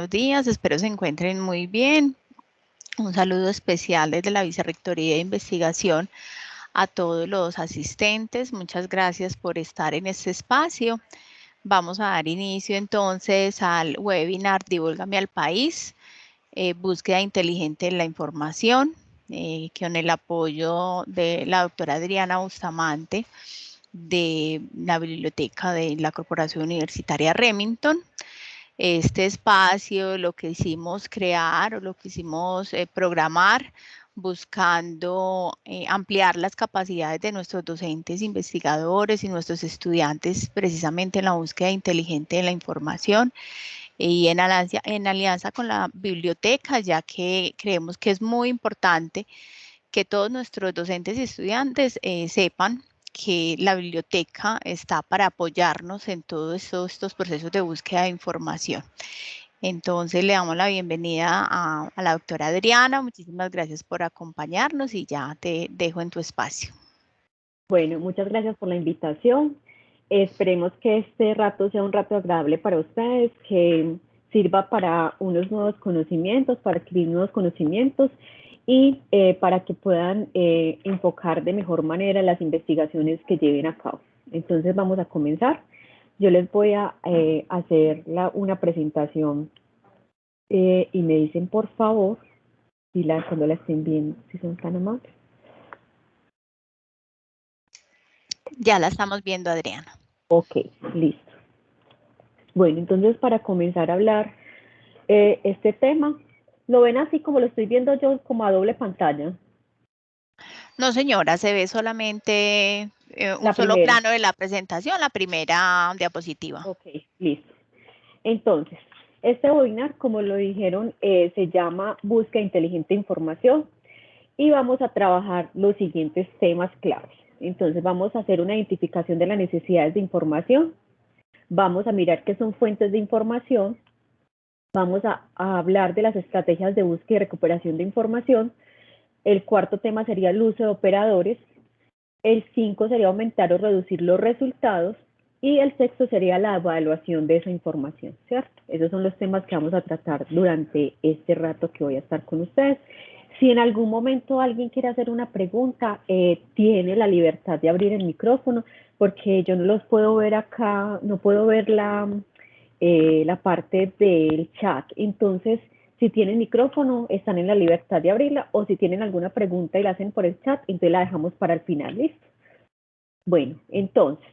Buenos días, espero se encuentren muy bien. Un saludo especial desde la Vicerrectoría de Investigación a todos los asistentes. Muchas gracias por estar en este espacio. Vamos a dar inicio entonces al webinar Divúlgame al País, búsqueda inteligente de la información, con el apoyo de la doctora Adriana Bustamante de la Biblioteca de la Corporación Universitaria Remington. Este espacio lo que hicimos crear o lo que hicimos programar buscando ampliar las capacidades de nuestros docentes, investigadores y nuestros estudiantes precisamente en la búsqueda inteligente de la información y en alianza con la biblioteca, ya que creemos que es muy importante que todos nuestros docentes y estudiantes sepan que la biblioteca está para apoyarnos en todos estos procesos de búsqueda de información. Entonces le damos la bienvenida a la doctora Adriana. Muchísimas gracias por acompañarnos y ya te dejo en tu espacio. Bueno, muchas gracias por la invitación. Esperemos que este rato sea un rato agradable para ustedes, que sirva para unos nuevos conocimientos, para adquirir nuevos conocimientos y para que puedan enfocar de mejor manera las investigaciones que lleven a cabo. Entonces vamos a comenzar. Yo les voy a hacer una presentación y me dicen por favor cuando la estén viendo, si son tan amables. Ya la estamos viendo, Adriana. Ok, listo. Bueno, entonces para comenzar a hablar este tema, ¿lo ven así como lo estoy viendo yo, como a doble pantalla? No, señora, se ve solamente un solo primera. plano de la presentación, la primera diapositiva. Ok, listo. Entonces, este webinar, como lo dijeron, se llama Búsqueda Inteligente de Información y vamos a trabajar los siguientes temas claves. Entonces, vamos a hacer una identificación de las necesidades de información, vamos a mirar qué son fuentes de información, vamos a hablar de las estrategias de búsqueda y recuperación de información. El cuarto tema sería el uso de operadores. El 5 sería aumentar o reducir los resultados. Y el sexto sería la evaluación de esa información, ¿cierto? Esos son los temas que vamos a tratar durante este rato que voy a estar con ustedes. Si en algún momento alguien quiere hacer una pregunta, tiene la libertad de abrir el micrófono, porque yo no los puedo ver acá, no puedo ver la parte del chat. Entonces, si tienen micrófono, están en la libertad de abrirla, o si tienen alguna pregunta y la hacen por el chat, entonces la dejamos para el final, ¿listo? Bueno, entonces,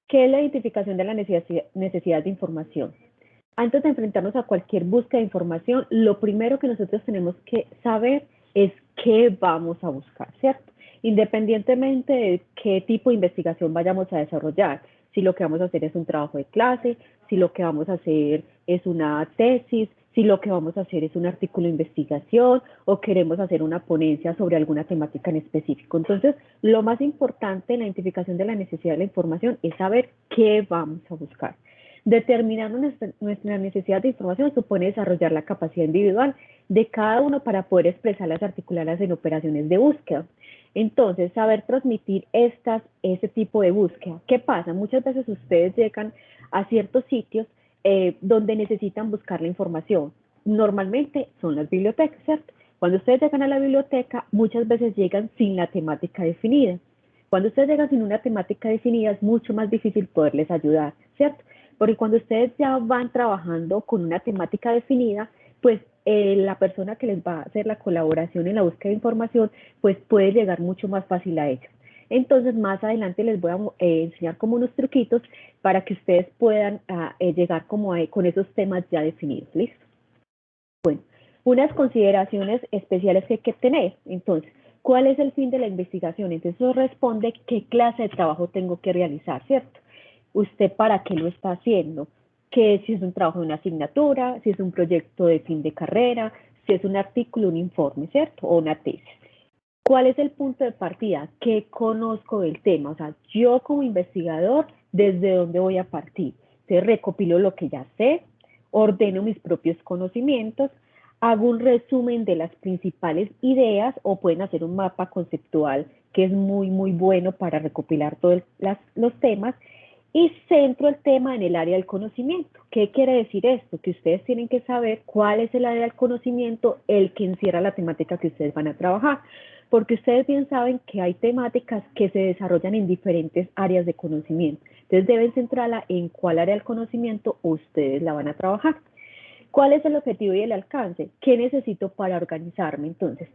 ¿qué es la identificación de la necesidad de información? Antes de enfrentarnos a cualquier búsqueda de información, lo primero que nosotros tenemos que saber es qué vamos a buscar, ¿cierto? Independientemente de qué tipo de investigación vayamos a desarrollar, si lo que vamos a hacer es un trabajo de clase, si lo que vamos a hacer es una tesis, si lo que vamos a hacer es un artículo de investigación o queremos hacer una ponencia sobre alguna temática en específico. Entonces, lo más importante en la identificación de la necesidad de la información es saber qué vamos a buscar. Determinar nuestra necesidad de información supone desarrollar la capacidad individual de cada uno para poder expresarlas, articularlas en operaciones de búsqueda. Entonces, saber transmitir ese tipo de búsqueda. ¿Qué pasa? Muchas veces ustedes llegan a ciertos sitios donde necesitan buscar la información. Normalmente son las bibliotecas, ¿cierto? Cuando ustedes llegan a la biblioteca, muchas veces llegan sin la temática definida. Cuando ustedes llegan sin una temática definida, es mucho más difícil poderles ayudar, ¿cierto? Porque cuando ustedes ya van trabajando con una temática definida, pues la persona que les va a hacer la colaboración en la búsqueda de información, pues puede llegar mucho más fácil a ellos. Entonces, más adelante les voy a enseñar como unos truquitos para que ustedes puedan llegar como con esos temas ya definidos, ¿listo? Bueno, unas consideraciones especiales que hay que tener. Entonces, ¿cuál es el fin de la investigación? Entonces, eso responde qué clase de trabajo tengo que realizar, ¿cierto? ¿Usted para qué lo está haciendo? Que si es un trabajo de una asignatura, si es un proyecto de fin de carrera, si es un artículo, un informe, ¿cierto? O una tesis. ¿Cuál es el punto de partida? ¿Qué conozco del tema? O sea, yo como investigador, ¿desde dónde voy a partir? Entonces, recopilo lo que ya sé, ordeno mis propios conocimientos, hago un resumen de las principales ideas o pueden hacer un mapa conceptual que es muy, muy bueno para recopilar todos los temas Y centro el tema en el área del conocimiento. ¿Qué quiere decir esto? Que ustedes tienen que saber cuál es el área del conocimiento, el que encierra la temática que ustedes van a trabajar. Porque ustedes bien saben que hay temáticas que se desarrollan en diferentes áreas de conocimiento. Entonces deben centrarla en cuál área del conocimiento ustedes la van a trabajar. ¿Cuál es el objetivo y el alcance? ¿Qué necesito para organizarme? Entonces,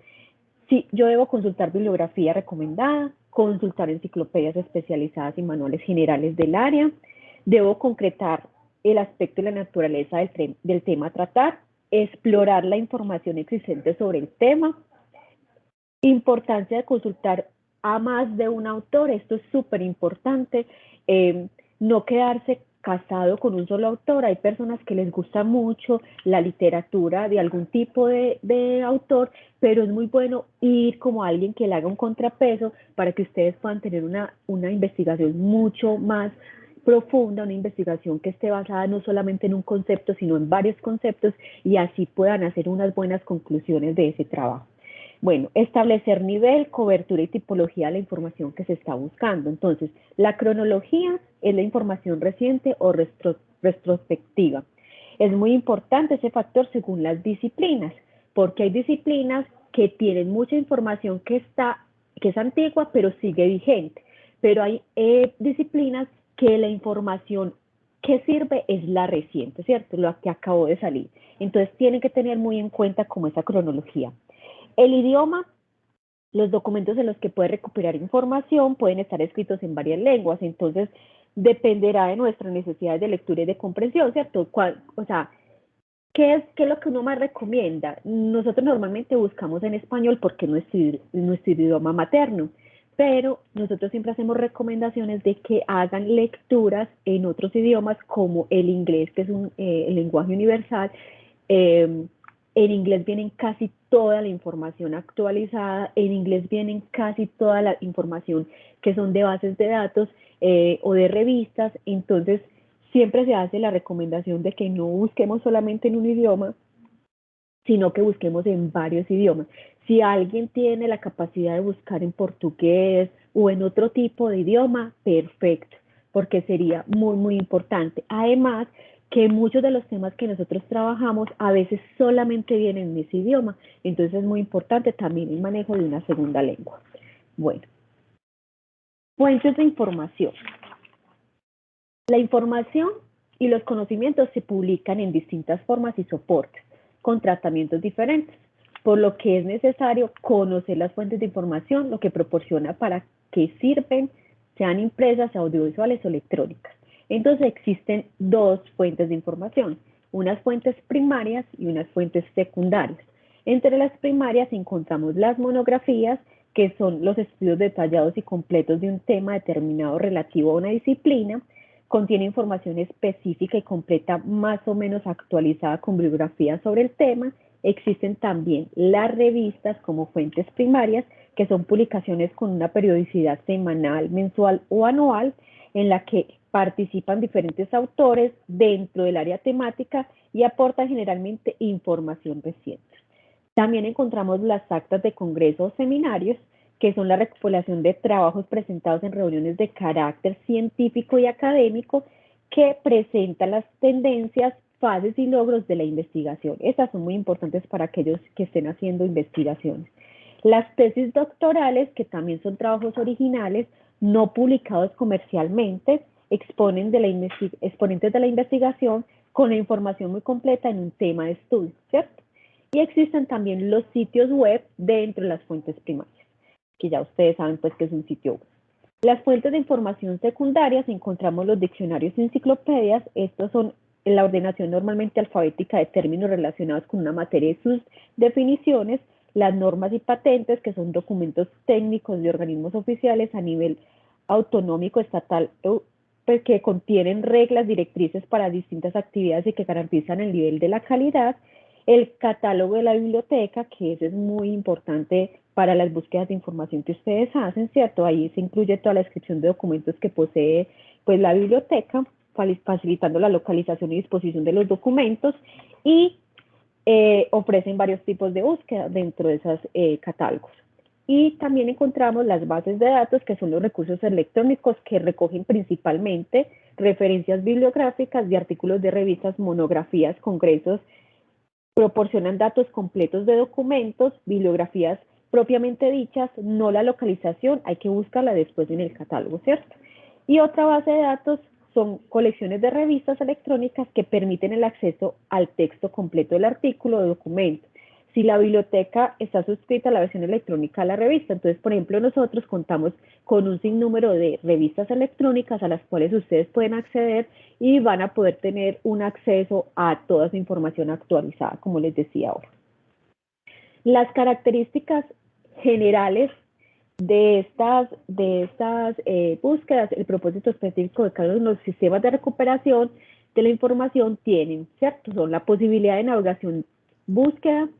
sí, yo debo consultar bibliografía recomendada, consultar enciclopedias especializadas y manuales generales del área, debo concretar el aspecto y la naturaleza del tema a tratar, explorar la información existente sobre el tema, importancia de consultar a más de un autor, esto es súper importante, no quedarse casado con un solo autor. Hay personas que les gusta mucho la literatura de algún tipo de autor, pero es muy bueno ir como alguien que le haga un contrapeso para que ustedes puedan tener una investigación mucho más profunda, una investigación que esté basada no solamente en un concepto, sino en varios conceptos, y así puedan hacer unas buenas conclusiones de ese trabajo. Bueno, establecer nivel, cobertura y tipología de la información que se está buscando. Entonces, la cronología es la información reciente o retrospectiva. Es muy importante ese factor según las disciplinas, porque hay disciplinas que tienen mucha información que es antigua, pero sigue vigente. Pero hay disciplinas que la información que sirve es la reciente, ¿cierto? Lo que acabó de salir. Entonces, tienen que tener muy en cuenta como esa cronología. El idioma, los documentos en los que puede recuperar información pueden estar escritos en varias lenguas, entonces dependerá de nuestras necesidades de lectura y de comprensión, ¿cierto? O sea, ¿qué es lo que uno más recomienda? Nosotros normalmente buscamos en español porque es nuestro idioma materno, pero nosotros siempre hacemos recomendaciones de que hagan lecturas en otros idiomas como el inglés, que es el lenguaje universal. En inglés vienen casi toda la información actualizada, en inglés vienen casi toda la información que son de bases de datos o de revistas. Entonces siempre se hace la recomendación de que no busquemos solamente en un idioma, sino que busquemos en varios idiomas. Si alguien tiene la capacidad de buscar en portugués o en otro tipo de idioma, perfecto, porque sería muy, muy importante. Además, que muchos de los temas que nosotros trabajamos a veces solamente vienen en ese idioma, entonces es muy importante también el manejo de una segunda lengua. Bueno, fuentes de información. La información y los conocimientos se publican en distintas formas y soportes, con tratamientos diferentes, por lo que es necesario conocer las fuentes de información, lo que proporciona para qué sirven, sean impresas, audiovisuales o electrónicas. Entonces existen dos fuentes de información, unas fuentes primarias y unas fuentes secundarias. Entre las primarias encontramos las monografías, que son los estudios detallados y completos de un tema determinado relativo a una disciplina. Contiene información específica y completa, más o menos actualizada con bibliografía sobre el tema. Existen también las revistas como fuentes primarias, que son publicaciones con una periodicidad semanal, mensual o anual, en la que participan diferentes autores dentro del área temática y aportan generalmente información reciente. También encontramos las actas de congresos o seminarios, que son la recopilación de trabajos presentados en reuniones de carácter científico y académico, que presentan las tendencias, fases y logros de la investigación. Estas son muy importantes para aquellos que estén haciendo investigaciones. Las tesis doctorales, que también son trabajos originales, no publicados comercialmente, exponentes de la investigación con la información muy completa en un tema de estudio, ¿cierto? Y existen también los sitios web dentro de las fuentes primarias, que ya ustedes saben pues que es un sitio web. Las fuentes de información secundarias encontramos los diccionarios y enciclopedias. Estos son la ordenación normalmente alfabética de términos relacionados con una materia y sus definiciones, las normas y patentes, que son documentos técnicos de organismos oficiales a nivel autonómico, estatal, pues, que contienen reglas, directrices para distintas actividades y que garantizan el nivel de la calidad. El catálogo de la biblioteca, que eso es muy importante para las búsquedas de información que ustedes hacen, ¿cierto? Ahí se incluye toda la descripción de documentos que posee pues la biblioteca, facilitando la localización y disposición de los documentos, y ofrecen varios tipos de búsqueda dentro de esos catálogos. Y también encontramos las bases de datos, que son los recursos electrónicos que recogen principalmente referencias bibliográficas de artículos de revistas, monografías, congresos, proporcionan datos completos de documentos, bibliografías propiamente dichas, no la localización, hay que buscarla después en el catálogo, ¿cierto? Y otra base de datos son colecciones de revistas electrónicas que permiten el acceso al texto completo del artículo o documento. Si la biblioteca está suscrita a la versión electrónica de la revista, entonces, por ejemplo, nosotros contamos con un sinnúmero de revistas electrónicas a las cuales ustedes pueden acceder y van a poder tener un acceso a toda esa información actualizada, como les decía ahora. Las características generales de estas búsquedas, el propósito específico de cada uno de los sistemas de recuperación de la información tienen, ¿cierto? Son la posibilidad de navegación, búsqueda,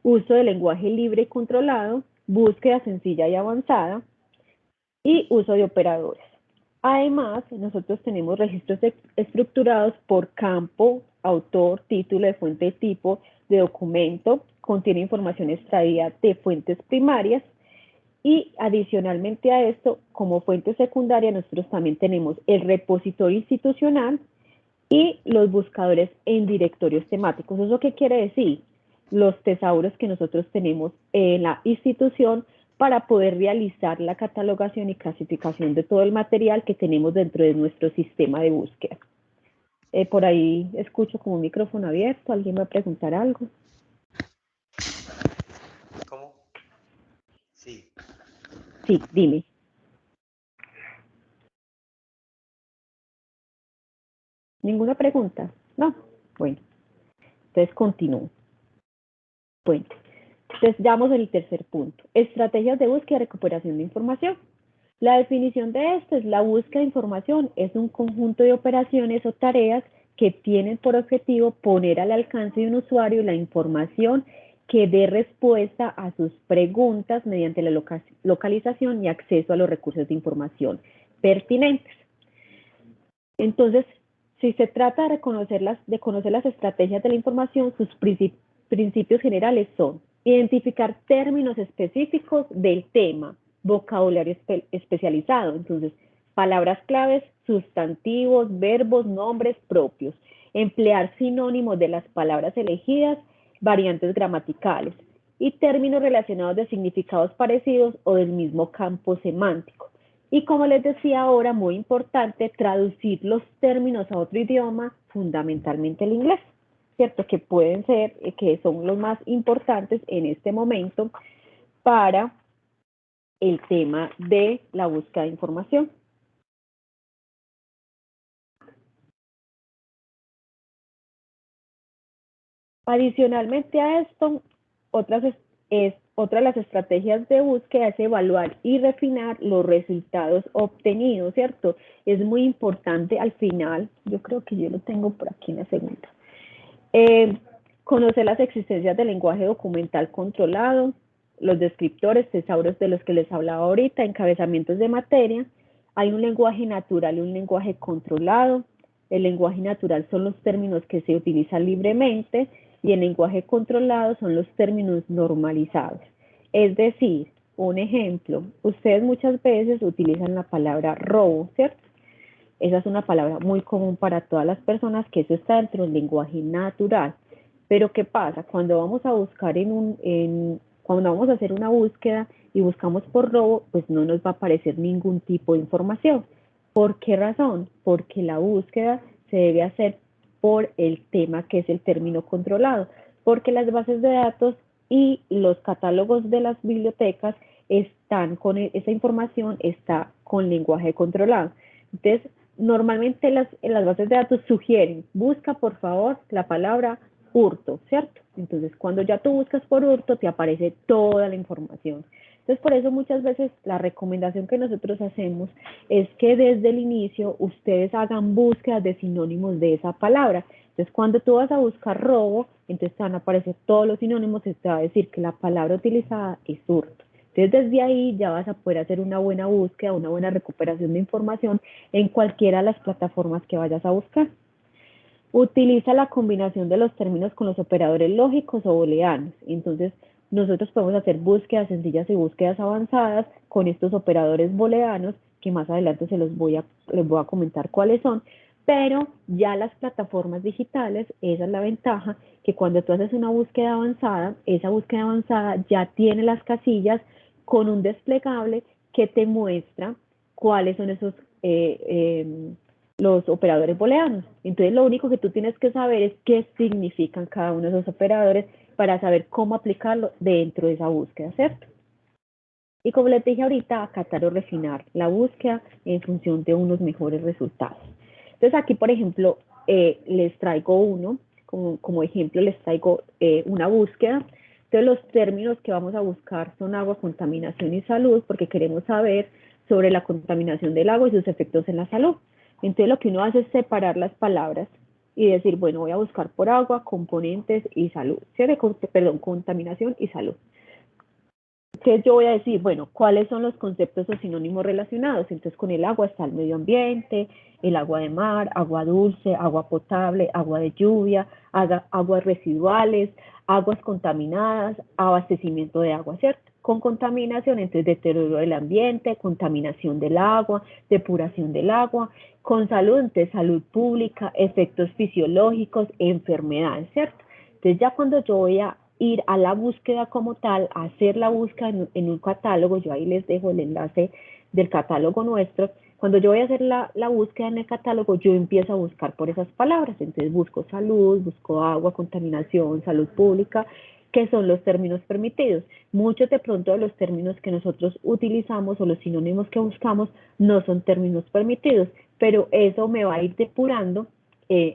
uso de lenguaje libre y controlado, búsqueda sencilla y avanzada y uso de operadores. Además, nosotros tenemos registros estructurados por campo, autor, título de fuente de tipo, de documento, contiene información extraída de fuentes primarias y adicionalmente a esto, como fuente secundaria, nosotros también tenemos el repositorio institucional y los buscadores en directorios temáticos. ¿Eso qué quiere decir? Los tesauros que nosotros tenemos en la institución para poder realizar la catalogación y clasificación de todo el material que tenemos dentro de nuestro sistema de búsqueda. Por ahí escucho como un micrófono abierto. ¿Alguien va a preguntar algo? ¿Cómo? Sí. Sí, dime. ¿Ninguna pregunta? No. Bueno, entonces continúo. Bueno, entonces damos el tercer punto. Estrategias de búsqueda y recuperación de información. La definición de esto es: la búsqueda de información es un conjunto de operaciones o tareas que tienen por objetivo poner al alcance de un usuario la información que dé respuesta a sus preguntas mediante la localización y acceso a los recursos de información pertinentes. Entonces, si se trata de conocer las estrategias de la información, sus principios generales son: identificar términos específicos del tema, vocabulario especializado, entonces palabras claves, sustantivos, verbos, nombres propios, emplear sinónimos de las palabras elegidas, variantes gramaticales y términos relacionados de significados parecidos o del mismo campo semántico. Y como les decía ahora, muy importante, traducir los términos a otro idioma, fundamentalmente el inglés, ¿cierto? Que pueden ser, que son los más importantes en este momento para el tema de la búsqueda de información. Adicionalmente a esto, otra de las estrategias de búsqueda es evaluar y refinar los resultados obtenidos, ¿cierto? Es muy importante al final, yo creo que yo lo tengo por aquí en la segunda, conocer las existencias del lenguaje documental controlado, los descriptores, tesauros de los que les hablaba ahorita, encabezamientos de materia. Hay un lenguaje natural y un lenguaje controlado. El lenguaje natural son los términos que se utilizan libremente y el lenguaje controlado son los términos normalizados. Es decir, un ejemplo, ustedes muchas veces utilizan la palabra robo, ¿cierto? Esa es una palabra muy común para todas las personas, que eso está dentro del lenguaje natural. Pero ¿qué pasa? Cuando vamos a buscar cuando vamos a hacer una búsqueda y buscamos por robo, pues no nos va a aparecer ningún tipo de información. ¿Por qué razón? Porque la búsqueda se debe hacer por el tema que es el término controlado, porque las bases de datos y los catálogos de las bibliotecas están con esa información, está con lenguaje controlado. Entonces, normalmente las bases de datos sugieren: busca por favor la palabra hurto, ¿cierto? Entonces, cuando ya tú buscas por hurto, te aparece toda la información. Entonces, por eso muchas veces la recomendación que nosotros hacemos es que desde el inicio ustedes hagan búsquedas de sinónimos de esa palabra. Entonces, cuando tú vas a buscar robo, entonces te van a aparecer todos los sinónimos y te va a decir que la palabra utilizada es hurto. Entonces, desde ahí ya vas a poder hacer una buena búsqueda, una buena recuperación de información en cualquiera de las plataformas que vayas a buscar. Utiliza la combinación de los términos con los operadores lógicos o booleanos. Entonces, nosotros podemos hacer búsquedas sencillas y búsquedas avanzadas con estos operadores booleanos, que más adelante les voy a comentar cuáles son, pero ya las plataformas digitales, esa es la ventaja, que cuando tú haces una búsqueda avanzada, esa búsqueda avanzada ya tiene las casillas con un desplegable que te muestra cuáles son esos los operadores booleanos. Entonces lo único que tú tienes que saber es qué significan cada uno de esos operadores para saber cómo aplicarlo dentro de esa búsqueda, ¿cierto? Y como les dije ahorita, acatar o refinar la búsqueda en función de unos mejores resultados. Entonces aquí, por ejemplo, les traigo uno, como ejemplo les traigo una búsqueda. Entonces los términos que vamos a buscar son agua, contaminación y salud, porque queremos saber sobre la contaminación del agua y sus efectos en la salud. Entonces lo que uno hace es separar las palabras y decir, bueno, voy a buscar por agua, componentes y salud, ¿cierto? Perdón, contaminación y salud. Entonces yo voy a decir, bueno, ¿cuáles son los conceptos o sinónimos relacionados? Entonces con el agua está el medio ambiente, el agua de mar, agua dulce, agua potable, agua de lluvia, aguas residuales, aguas contaminadas, abastecimiento de agua, ¿cierto? Con contaminación, entonces deterioro del ambiente, contaminación del agua, depuración del agua, con salud, entonces salud pública, efectos fisiológicos, enfermedades, ¿cierto? Entonces ya cuando yo voy a ir a la búsqueda como tal, a hacer la búsqueda en un catálogo, yo ahí les dejo el enlace del catálogo nuestro. Cuando yo voy a hacer la búsqueda en el catálogo, yo empiezo a buscar por esas palabras. Entonces busco salud, busco agua, contaminación, salud pública, que son los términos permitidos. Muchos de pronto de los términos que nosotros utilizamos o los sinónimos que buscamos no son términos permitidos, pero eso me va a ir depurando,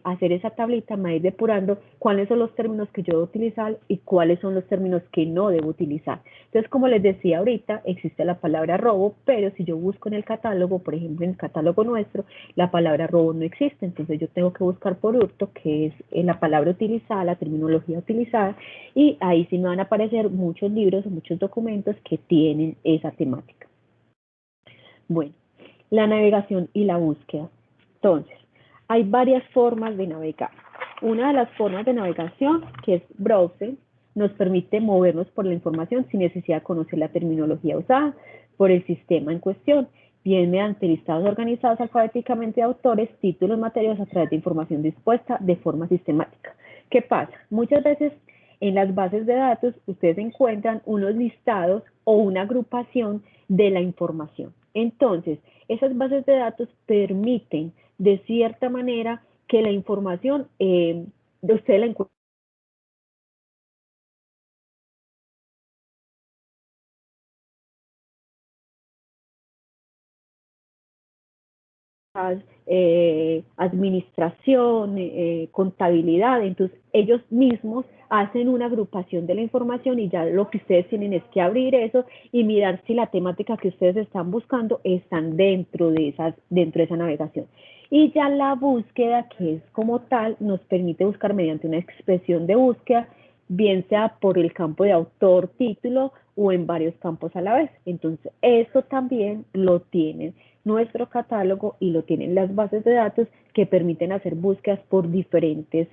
hacer esa tablita me va a ir depurando cuáles son los términos que yo debo utilizar y cuáles son los términos que no debo utilizar. Entonces, como les decía ahorita, existe la palabra robo, pero si yo busco en el catálogo, por ejemplo, en el catálogo nuestro, la palabra robo no existe. Entonces, yo tengo que buscar por hurto, que es la palabra utilizada, la terminología utilizada, y ahí sí me van a aparecer muchos libros o muchos documentos que tienen esa temática. Bueno, la navegación y la búsqueda. Entonces, hay varias formas de navegar. Una de las formas de navegación, que es browser, nos permite movernos por la información sin necesidad de conocer la terminología usada por el sistema en cuestión, bien mediante listados organizados alfabéticamente de autores, títulos, materiales a través de información dispuesta de forma sistemática. ¿Qué pasa? Muchas veces en las bases de datos ustedes encuentran unos listados o una agrupación de la información. Entonces, esas bases de datos permiten de cierta manera que la información de usted la encuentre administración, contabilidad, entonces ellos mismos hacen una agrupación de la información y ya lo que ustedes tienen es que abrir eso y mirar si la temática que ustedes están buscando están dentro de esa navegación. Y ya la búsqueda, que es como tal, nos permite buscar mediante una expresión de búsqueda, bien sea por el campo de autor, título o en varios campos a la vez. Entonces, eso también lo tienen nuestro catálogo y lo tienen las bases de datos que permiten hacer búsquedas por diferentes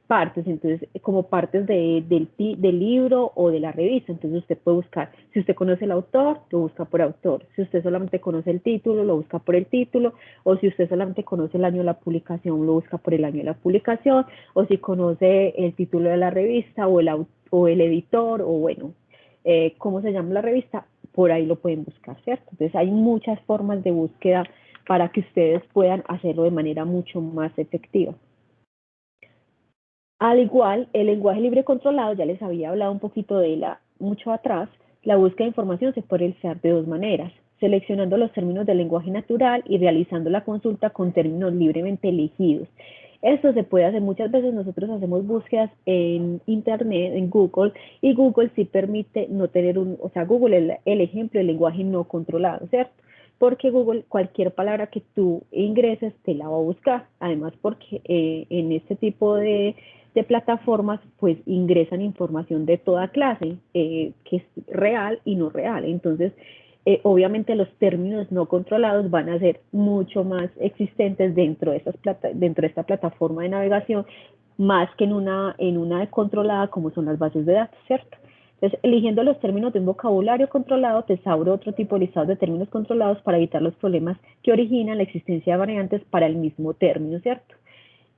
partes, entonces como partes del libro o de la revista. Entonces usted puede buscar, si usted conoce el autor, lo busca por autor, si usted solamente conoce el título, lo busca por el título, o si usted solamente conoce el año de la publicación, lo busca por el año de la publicación, o si conoce el título de la revista o el editor, o bueno, cómo se llama la revista, por ahí lo pueden buscar, ¿cierto? Entonces hay muchas formas de búsqueda para que ustedes puedan hacerlo de manera mucho más efectiva. Al igual, el lenguaje libre controlado, ya les había hablado un poquito de mucho atrás, la búsqueda de información se puede realizar de dos maneras, seleccionando los términos del lenguaje natural y realizando la consulta con términos libremente elegidos. Esto se puede hacer muchas veces, nosotros hacemos búsquedas en internet, en Google, y Google sí permite no tener Google es el ejemplo del lenguaje no controlado, ¿cierto? Porque Google, cualquier palabra que tú ingreses, te la va a buscar. Además, porque en este tipo de plataformas, pues ingresan información de toda clase, que es real y no real. Entonces, obviamente los términos no controlados van a ser mucho más existentes dentro de esta plataforma de navegación, más que en una controlada como son las bases de datos, ¿cierto? Entonces, eligiendo los términos de un vocabulario controlado, tesauro otro tipo de listado de términos controlados para evitar los problemas que originan la existencia de variantes para el mismo término, ¿cierto?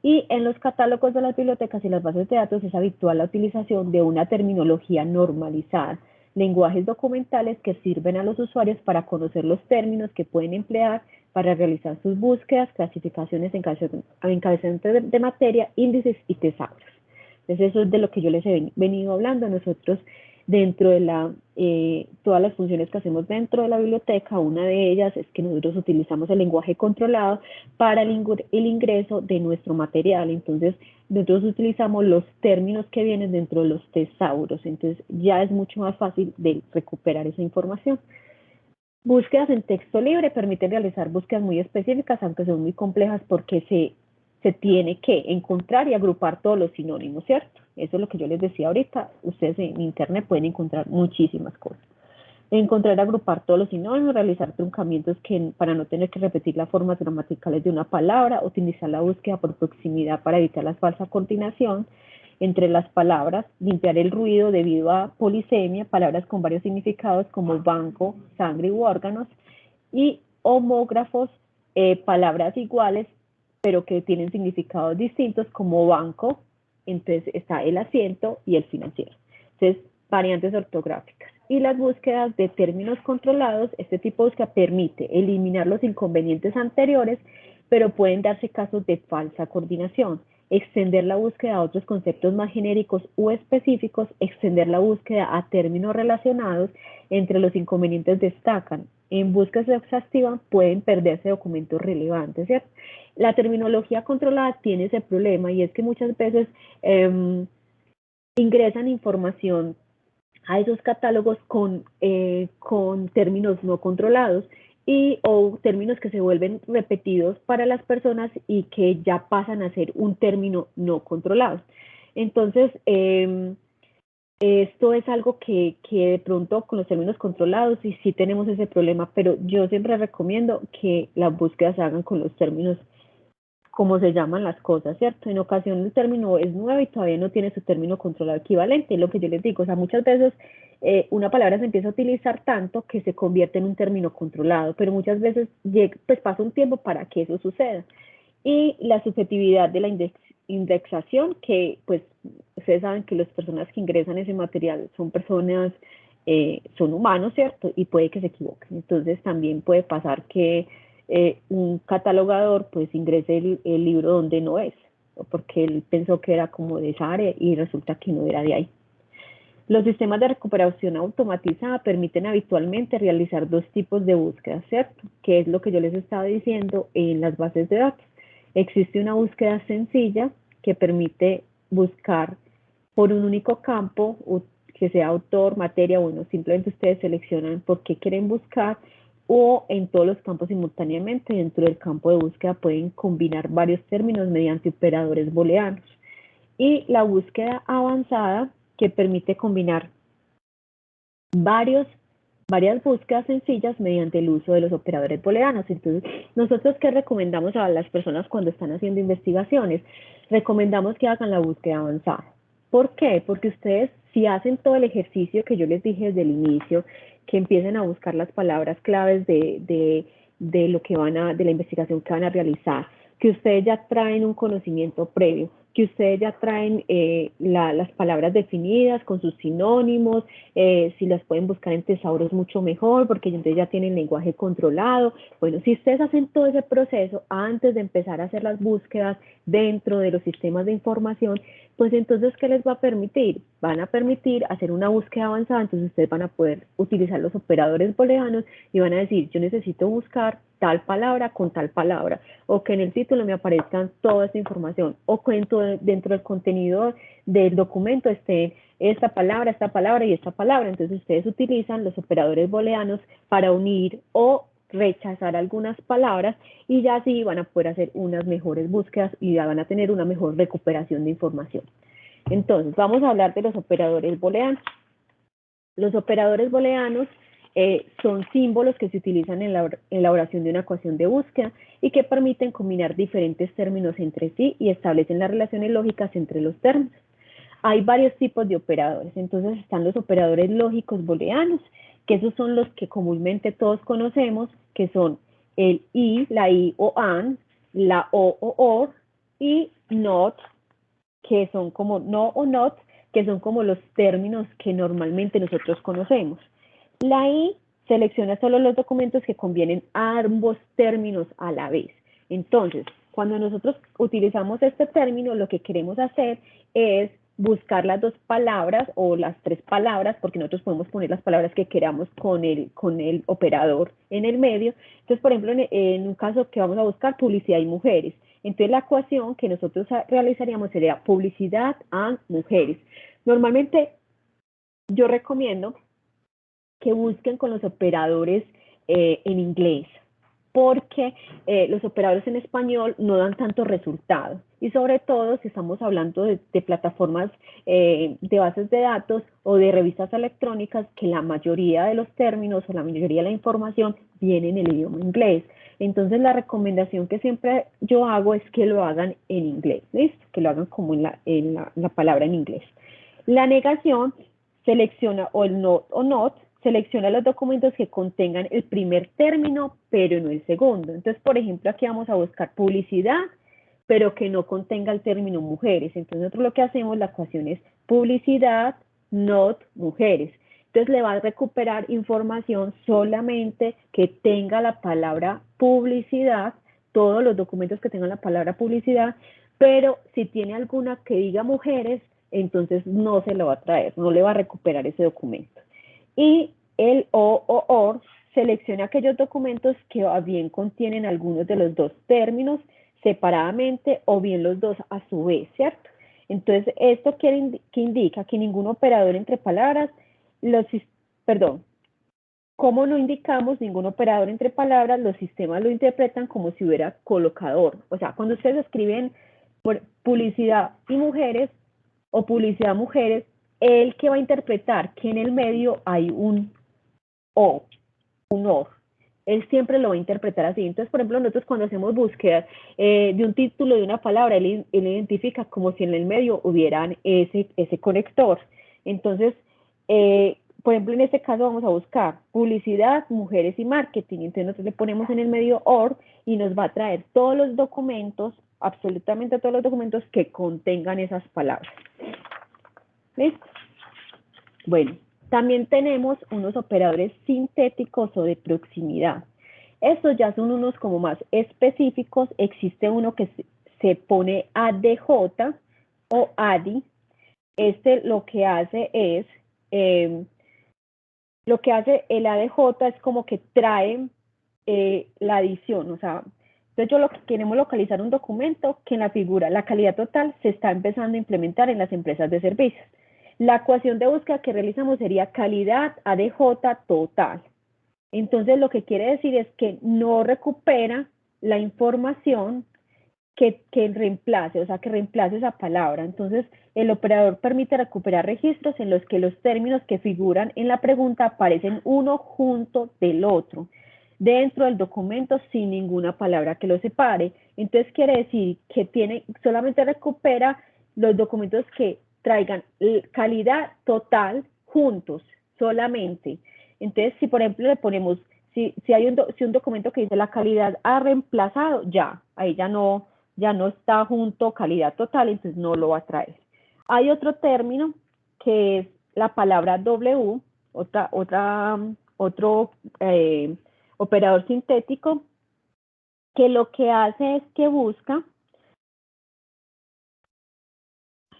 Y en los catálogos de las bibliotecas y las bases de datos es habitual la utilización de una terminología normalizada, lenguajes documentales que sirven a los usuarios para conocer los términos que pueden emplear para realizar sus búsquedas, clasificaciones, encabezamientos de materia, índices y tesauros. Entonces eso es de lo que yo les he venido hablando. Nosotros dentro de todas las funciones que hacemos dentro de la biblioteca, una de ellas es que nosotros utilizamos el lenguaje controlado para el ingreso de nuestro material. Entonces, nosotros utilizamos los términos que vienen dentro de los tesauros. Entonces, ya es mucho más fácil de recuperar esa información. Búsquedas en texto libre permiten realizar búsquedas muy específicas, aunque son muy complejas porque se tiene que encontrar y agrupar todos los sinónimos, ¿cierto? Eso es lo que yo les decía ahorita. Ustedes en internet pueden encontrar muchísimas cosas. Encontrar, agrupar todos los sinónimos, realizar truncamientos para no tener que repetir las formas gramaticales de una palabra, utilizar la búsqueda por proximidad para evitar la falsa coordinación entre las palabras, limpiar el ruido debido a polisemia, palabras con varios significados como banco, sangre u órganos, y homógrafos, palabras iguales pero que tienen significados distintos como banco, entonces está el asiento y el financiero. Entonces, variantes ortográficas. Y las búsquedas de términos controlados, este tipo de búsqueda permite eliminar los inconvenientes anteriores, pero pueden darse casos de falsa coordinación. Extender la búsqueda a otros conceptos más genéricos o específicos, extender la búsqueda a términos relacionados, entre los inconvenientes destacan. En búsquedas exhaustivas pueden perderse documentos relevantes, ¿cierto? La terminología controlada tiene ese problema y es que muchas veces ingresan información a esos catálogos con términos no controlados o términos que se vuelven repetidos para las personas y que ya pasan a ser un término no controlado. Entonces, esto es algo que de pronto con los términos controlados y sí tenemos ese problema, pero yo siempre recomiendo que las búsquedas se hagan con los términos como se llaman las cosas, ¿cierto? En ocasión el término es nuevo y todavía no tiene su término controlado equivalente, es lo que yo les digo. O sea, muchas veces una palabra se empieza a utilizar tanto que se convierte en un término controlado, pero muchas veces pues pasa un tiempo para que eso suceda. Y la subjetividad de la indexación, que pues ustedes saben que las personas que ingresan ese material son personas, son humanos, ¿cierto? Y puede que se equivoquen. Entonces también puede pasar que un catalogador pues ingrese el libro donde no es, porque él pensó que era como de esa área y resulta que no era de ahí. Los sistemas de recuperación automatizada permiten habitualmente realizar dos tipos de búsquedas, ¿cierto? Que es lo que yo les estaba diciendo en las bases de datos. Existe una búsqueda sencilla que permite buscar por un único campo, que sea autor, materia, bueno, simplemente ustedes seleccionan por qué quieren buscar, o en todos los campos simultáneamente. Dentro del campo de búsqueda pueden combinar varios términos mediante operadores booleanos. Y la búsqueda avanzada, que permite combinar varias búsquedas sencillas mediante el uso de los operadores booleanos. Entonces, nosotros, ¿qué recomendamos a las personas cuando están haciendo investigaciones? Recomendamos que hagan la búsqueda avanzada. ¿Por qué? Porque ustedes, si hacen todo el ejercicio que yo les dije desde el inicio, que empiecen a buscar las palabras claves de lo que de la investigación que van a realizar, que ustedes ya traen un conocimiento previo, que ustedes ya traen las palabras definidas con sus sinónimos, si las pueden buscar en tesauros mucho mejor, porque entonces ya tienen lenguaje controlado. Bueno, si ustedes hacen todo ese proceso antes de empezar a hacer las búsquedas dentro de los sistemas de información, pues entonces, ¿qué les va a permitir? Van a permitir hacer una búsqueda avanzada, entonces ustedes van a poder utilizar los operadores booleanos y van a decir, yo necesito buscar tal palabra con tal palabra, o que en el título me aparezcan toda esta información, o que dentro del contenido del documento esté esta palabra y esta palabra. Entonces ustedes utilizan los operadores booleanos para unir o rechazar algunas palabras y ya así van a poder hacer unas mejores búsquedas y ya van a tener una mejor recuperación de información. Entonces, vamos a hablar de los operadores booleanos. Los operadores booleanos son símbolos que se utilizan en la elaboración de una ecuación de búsqueda y que permiten combinar diferentes términos entre sí y establecen las relaciones lógicas entre los términos. hay varios tipos de operadores. Entonces están los operadores lógicos booleanos, que esos son los que comúnmente todos conocemos, que son el y, la i o an, la o or, y not, que son como no o not, que son como los términos que normalmente nosotros conocemos. La i selecciona solo los documentos que convienen a ambos términos a la vez. Entonces, cuando nosotros utilizamos este término, lo que queremos hacer es buscar las dos palabras o las tres palabras, porque nosotros podemos poner las palabras que queramos con el operador en el medio. Entonces, por ejemplo, en un caso que vamos a buscar publicidad y mujeres. Entonces, la ecuación que nosotros realizaríamos sería publicidad and mujeres. Normalmente, yo recomiendo que busquen con los operadores en inglés, porque los operadores en español no dan tanto resultado. Y sobre todo si estamos hablando de plataformas de bases de datos o de revistas electrónicas, que la mayoría de los términos o la mayoría de la información viene en el idioma inglés. Entonces la recomendación que siempre yo hago es que lo hagan en inglés, ¿listo? Que lo hagan como en la palabra en inglés. La negación selecciona o el not o not, selecciona los documentos que contengan el primer término, pero no el segundo. Entonces, por ejemplo, aquí vamos a buscar publicidad, pero que no contenga el término mujeres. Entonces, nosotros lo que hacemos, la ecuación es publicidad, not mujeres. Entonces, le va a recuperar información solamente que tenga la palabra publicidad, todos los documentos que tengan la palabra publicidad, pero si tiene alguna que diga mujeres, entonces no se lo va a traer, no le va a recuperar ese documento. Y el o or selecciona aquellos documentos que o bien contienen algunos de los dos términos separadamente o bien los dos a su vez, ¿cierto? Entonces, esto que indica que ningún operador entre palabras, como no indicamos ningún operador entre palabras, los sistemas lo interpretan como si hubiera colocador. O sea, cuando ustedes escriben por publicidad y mujeres o publicidad mujeres, el que va a interpretar que en el medio hay un o, un or. Él siempre lo va a interpretar así. Entonces, por ejemplo, nosotros cuando hacemos búsqueda de un título de una palabra, él identifica como si en el medio hubieran ese conector. Entonces, por ejemplo, en este caso vamos a buscar publicidad, mujeres y marketing. Entonces, nosotros le ponemos en el medio or y nos va a traer todos los documentos, absolutamente todos los documentos que contengan esas palabras. ¿Listo? Bueno, también tenemos unos operadores sintéticos o de proximidad. Estos ya son unos como más específicos. Existe uno que se pone ADJ o ADI. Este lo que hace es, el ADJ es como que trae la adición, o sea, entonces lo que queremos localizar un documento que en la figura, la calidad total, se está empezando a implementar en las empresas de servicios. La ecuación de búsqueda que realizamos sería calidad ADJ total. Entonces, lo que quiere decir es que no recupera la información que reemplace, o sea, que reemplace esa palabra. Entonces, el operador permite recuperar registros en los que los términos que figuran en la pregunta aparecen uno junto del otro, dentro del documento sin ninguna palabra que lo separe. Entonces, quiere decir que solamente recupera los documentos que traigan calidad total juntos, solamente. Entonces, si por ejemplo le ponemos, si un documento que dice la calidad ha reemplazado, ahí ya no está junto calidad total, entonces no lo va a traer. Hay otro término que es la palabra W, otro operador sintético, que lo que hace es que busca.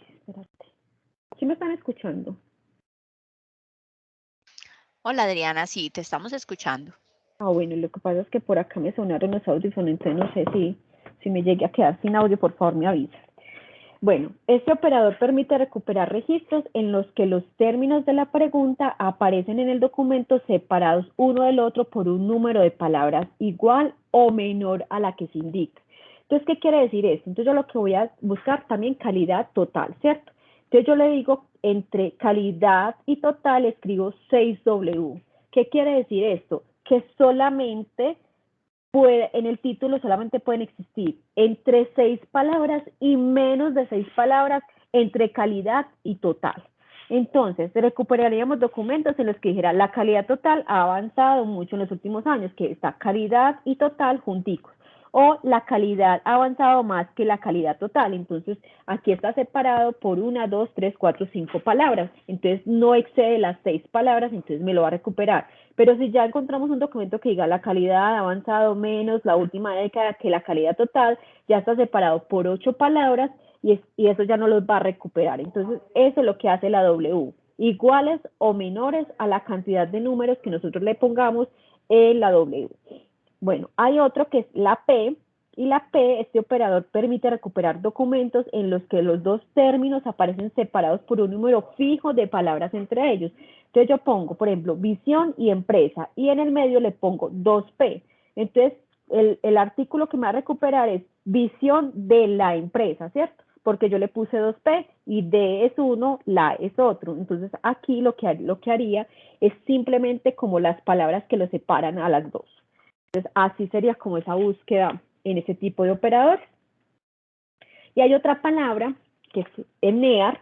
Espérate. ¿Sí me están escuchando? Hola Adriana, sí, te estamos escuchando. Bueno, lo que pasa es que por acá me sonaron los audífonos, entonces no sé si me llegué a quedar sin audio, por favor me avisa. Bueno, este operador permite recuperar registros en los que los términos de la pregunta aparecen en el documento separados uno del otro por un número de palabras igual o menor a la que se indica. Entonces, ¿qué quiere decir esto? Entonces, yo lo que voy a buscar también calidad total, ¿cierto? Entonces, yo le digo entre calidad y total escribo 6W. ¿Qué quiere decir esto? Que solamente en el título solamente pueden existir entre 6 palabras y menos de 6 palabras entre calidad y total. Entonces, recuperaríamos documentos en los que dijera la calidad total ha avanzado mucho en los últimos años, que está calidad y total junticos. O la calidad ha avanzado más que la calidad total. Entonces, aquí está separado por 1, 2, 3, 4, 5 palabras. Entonces, no excede las 6 palabras, entonces me lo va a recuperar. Pero si ya encontramos un documento que diga la calidad ha avanzado menos la última década que la calidad total, ya está separado por 8 palabras y eso ya no los va a recuperar. Entonces, eso es lo que hace la W. Iguales o menores a la cantidad de números que nosotros le pongamos en la W. Bueno, hay otro que es la P, y la P, este operador permite recuperar documentos en los que los dos términos aparecen separados por un número fijo de palabras entre ellos. Entonces yo pongo, por ejemplo, visión y empresa, y en el medio le pongo 2P. Entonces, el artículo que me va a recuperar es visión de la empresa, ¿cierto? Porque yo le puse 2P y D es uno, la es otro. Entonces, aquí lo que haría es simplemente como las palabras que lo separan a las dos. Entonces, así sería como esa búsqueda en ese tipo de operadores. Y hay otra palabra que es NEAR,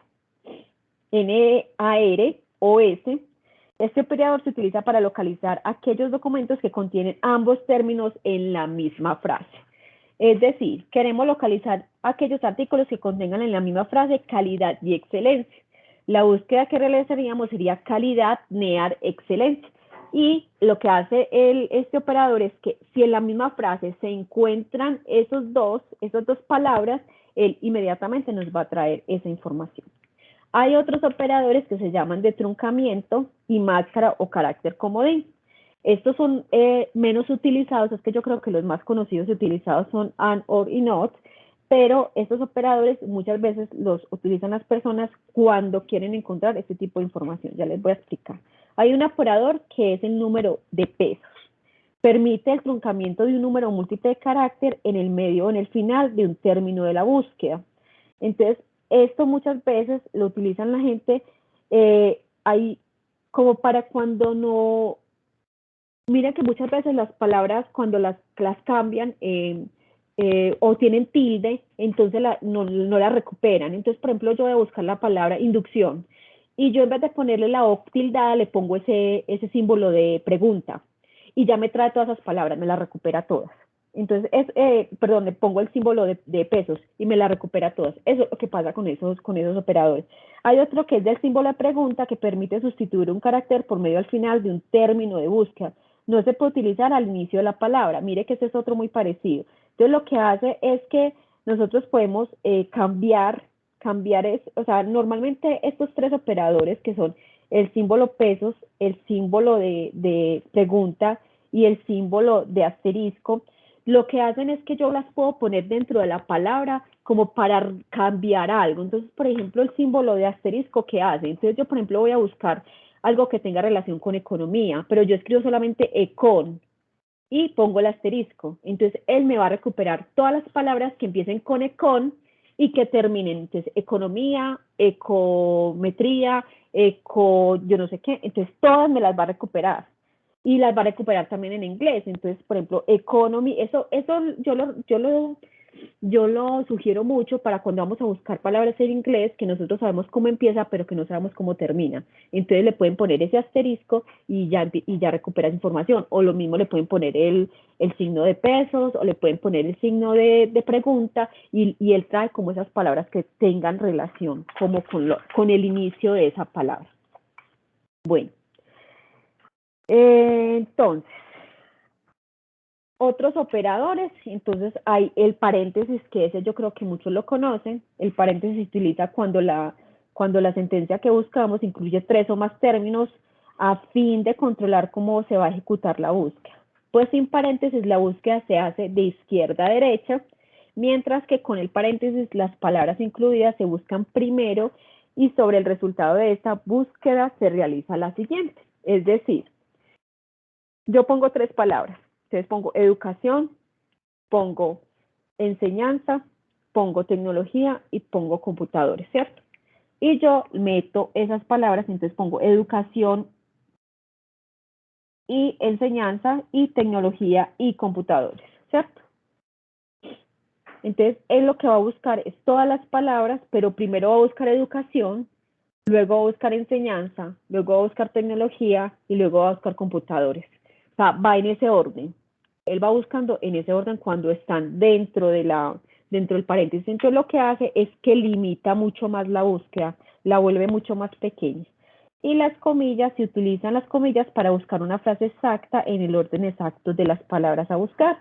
N-E-A-R-O-S. Este operador se utiliza para localizar aquellos documentos que contienen ambos términos en la misma frase. Es decir, queremos localizar aquellos artículos que contengan en la misma frase calidad y excelencia. La búsqueda que realizaríamos sería calidad, NEAR, excelencia. Y lo que hace este operador es que si en la misma frase se encuentran esas dos palabras, él inmediatamente nos va a traer esa información. Hay otros operadores que se llaman de truncamiento y máscara o carácter comodín. Estos son menos utilizados, es que yo creo que los más conocidos y utilizados son and, or y not, pero estos operadores muchas veces los utilizan las personas cuando quieren encontrar este tipo de información. Ya les voy a explicar. Hay un operador que es el número de pesos. Permite el truncamiento de un número múltiple de carácter en el medio o en el final de un término de la búsqueda. Entonces, esto muchas veces lo utilizan la gente ahí como para cuando no... Mira que muchas veces las palabras cuando las cambian o tienen tilde, entonces no la recuperan. Entonces, por ejemplo, yo voy a buscar la palabra inducción y yo en vez de ponerle la O tildada le pongo ese símbolo de pregunta y ya me trae todas esas palabras, me las recupera todas. Entonces, le pongo el símbolo de pesos y me la recupera todas. Eso es lo que pasa con esos operadores. Hay otro que es del símbolo de pregunta que permite sustituir un carácter por medio al final de un término de búsqueda. No se puede utilizar al inicio de la palabra. Mire que ese es otro muy parecido. Entonces, lo que hace es que nosotros podemos cambiar o sea, normalmente estos tres operadores que son el símbolo pesos, el símbolo de pregunta y el símbolo de asterisco, lo que hacen es que yo las puedo poner dentro de la palabra como para cambiar algo. Entonces, por ejemplo, el símbolo de asterisco, ¿qué hace? Entonces, yo, por ejemplo, voy a buscar algo que tenga relación con economía, pero yo escribo solamente econ y pongo el asterisco. Entonces, él me va a recuperar todas las palabras que empiecen con econ y que terminen. Entonces, economía, ecometría, yo no sé qué. Entonces, todas me las va a recuperar. Y las va a recuperar también en inglés. Entonces, por ejemplo, economy, eso yo lo sugiero mucho para cuando vamos a buscar palabras en inglés que nosotros sabemos cómo empieza, pero que no sabemos cómo termina. Entonces le pueden poner ese asterisco y ya recuperas información. O lo mismo le pueden poner el signo de pesos, o le pueden poner el signo de pregunta, y él trae como esas palabras que tengan relación como con el inicio de esa palabra. Bueno. Entonces, otros operadores, entonces hay el paréntesis, que ese yo creo que muchos lo conocen. El paréntesis se utiliza cuando la sentencia que buscamos incluye 3 o más términos a fin de controlar cómo se va a ejecutar la búsqueda. Pues sin paréntesis la búsqueda se hace de izquierda a derecha, mientras que con el paréntesis las palabras incluidas se buscan primero y sobre el resultado de esta búsqueda se realiza la siguiente. Es decir, yo pongo 3 palabras. Entonces pongo educación, pongo enseñanza, pongo tecnología y pongo computadores, ¿cierto? Y yo meto esas palabras, entonces pongo educación y enseñanza y tecnología y computadores, ¿cierto? Entonces, él lo que va a buscar es todas las palabras, pero primero va a buscar educación, luego va a buscar enseñanza, luego va a buscar tecnología y luego va a buscar computadores. O sea, va en ese orden. Él va buscando en ese orden cuando están dentro del paréntesis. Entonces, lo que hace es que limita mucho más la búsqueda, la vuelve mucho más pequeña. Y las comillas, se utilizan las comillas para buscar una frase exacta en el orden exacto de las palabras a buscar.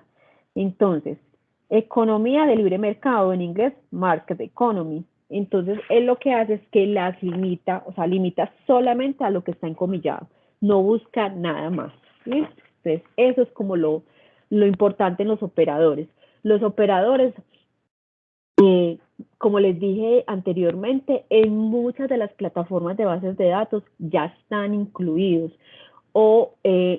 Entonces, economía de libre mercado, en inglés, market economy. Entonces, él lo que hace es que las limita, o sea, limita solamente a lo que está encomillado, no busca nada más. ¿Listo? Entonces, eso es como lo importante en los operadores. Los operadores, como les dije anteriormente, en muchas de las plataformas de bases de datos ya están incluidos, o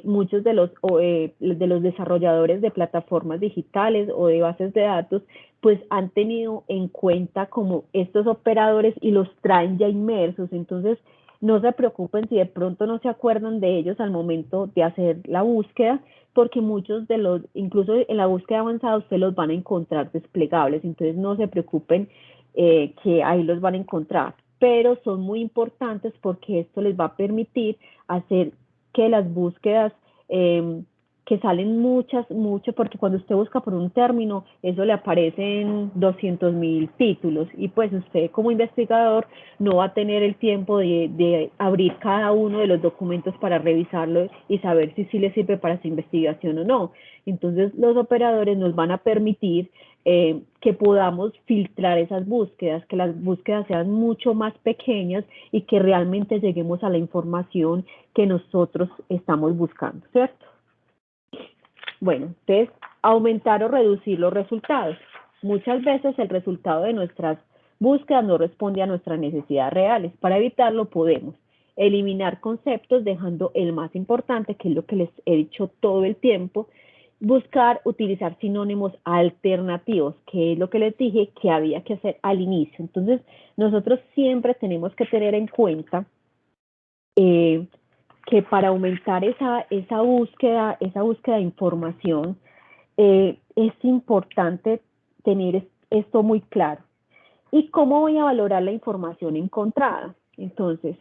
muchos de los desarrolladores de plataformas digitales o de bases de datos, pues han tenido en cuenta como estos operadores y los traen ya inmersos. Entonces, no se preocupen si de pronto no se acuerdan de ellos al momento de hacer la búsqueda, porque muchos de los, incluso en la búsqueda avanzada, ustedes los van a encontrar desplegables. Entonces, no se preocupen que ahí los van a encontrar, pero son muy importantes porque esto les va a permitir hacer que las búsquedas, que salen mucho, porque cuando usted busca por un término, eso le aparecen 200.000 títulos, y pues usted como investigador no va a tener el tiempo de abrir cada uno de los documentos para revisarlo y saber si sí le sirve para su investigación o no. Entonces, los operadores nos van a permitir que podamos filtrar esas búsquedas, que las búsquedas sean mucho más pequeñas y que realmente lleguemos a la información que nosotros estamos buscando, ¿cierto? Bueno, entonces, aumentar o reducir los resultados. Muchas veces el resultado de nuestras búsquedas no responde a nuestras necesidades reales. Para evitarlo podemos eliminar conceptos dejando el más importante, que es lo que les he dicho todo el tiempo, buscar utilizar sinónimos alternativos, que es lo que les dije que había que hacer al inicio. Entonces, nosotros siempre tenemos que tener en cuenta que para aumentar esa búsqueda de información, es importante tener esto muy claro. ¿Y cómo voy a valorar la información encontrada? Entonces,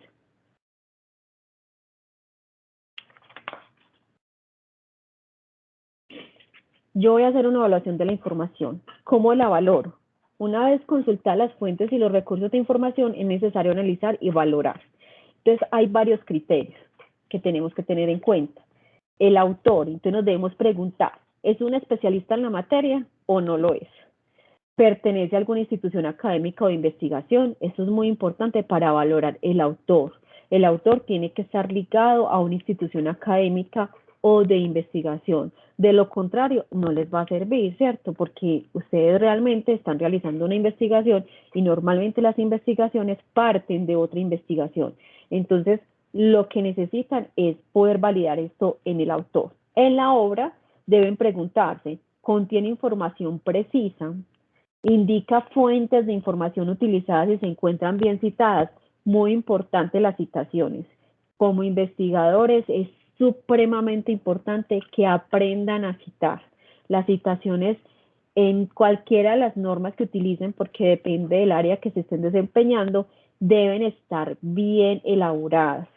yo voy a hacer una evaluación de la información. ¿Cómo la valoro? Una vez consultadas las fuentes y los recursos de información, es necesario analizar y valorar. Entonces, hay varios criterios que tenemos que tener en cuenta. El autor, entonces nos debemos preguntar, ¿es un especialista en la materia o no lo es? ¿Pertenece a alguna institución académica o de investigación? Eso es muy importante para valorar el autor. El autor tiene que estar ligado a una institución académica o de investigación. De lo contrario, no les va a servir, ¿cierto? Porque ustedes realmente están realizando una investigación y normalmente las investigaciones parten de otra investigación. Entonces, lo que necesitan es poder validar esto en el autor. En la obra deben preguntarse, ¿contiene información precisa? Indica fuentes de información utilizadas y se encuentran bien citadas. Muy importante las citaciones. Como investigadores es supremamente importante que aprendan a citar. Las citaciones en cualquiera de las normas que utilicen, porque depende del área que se estén desempeñando, deben estar bien elaboradas.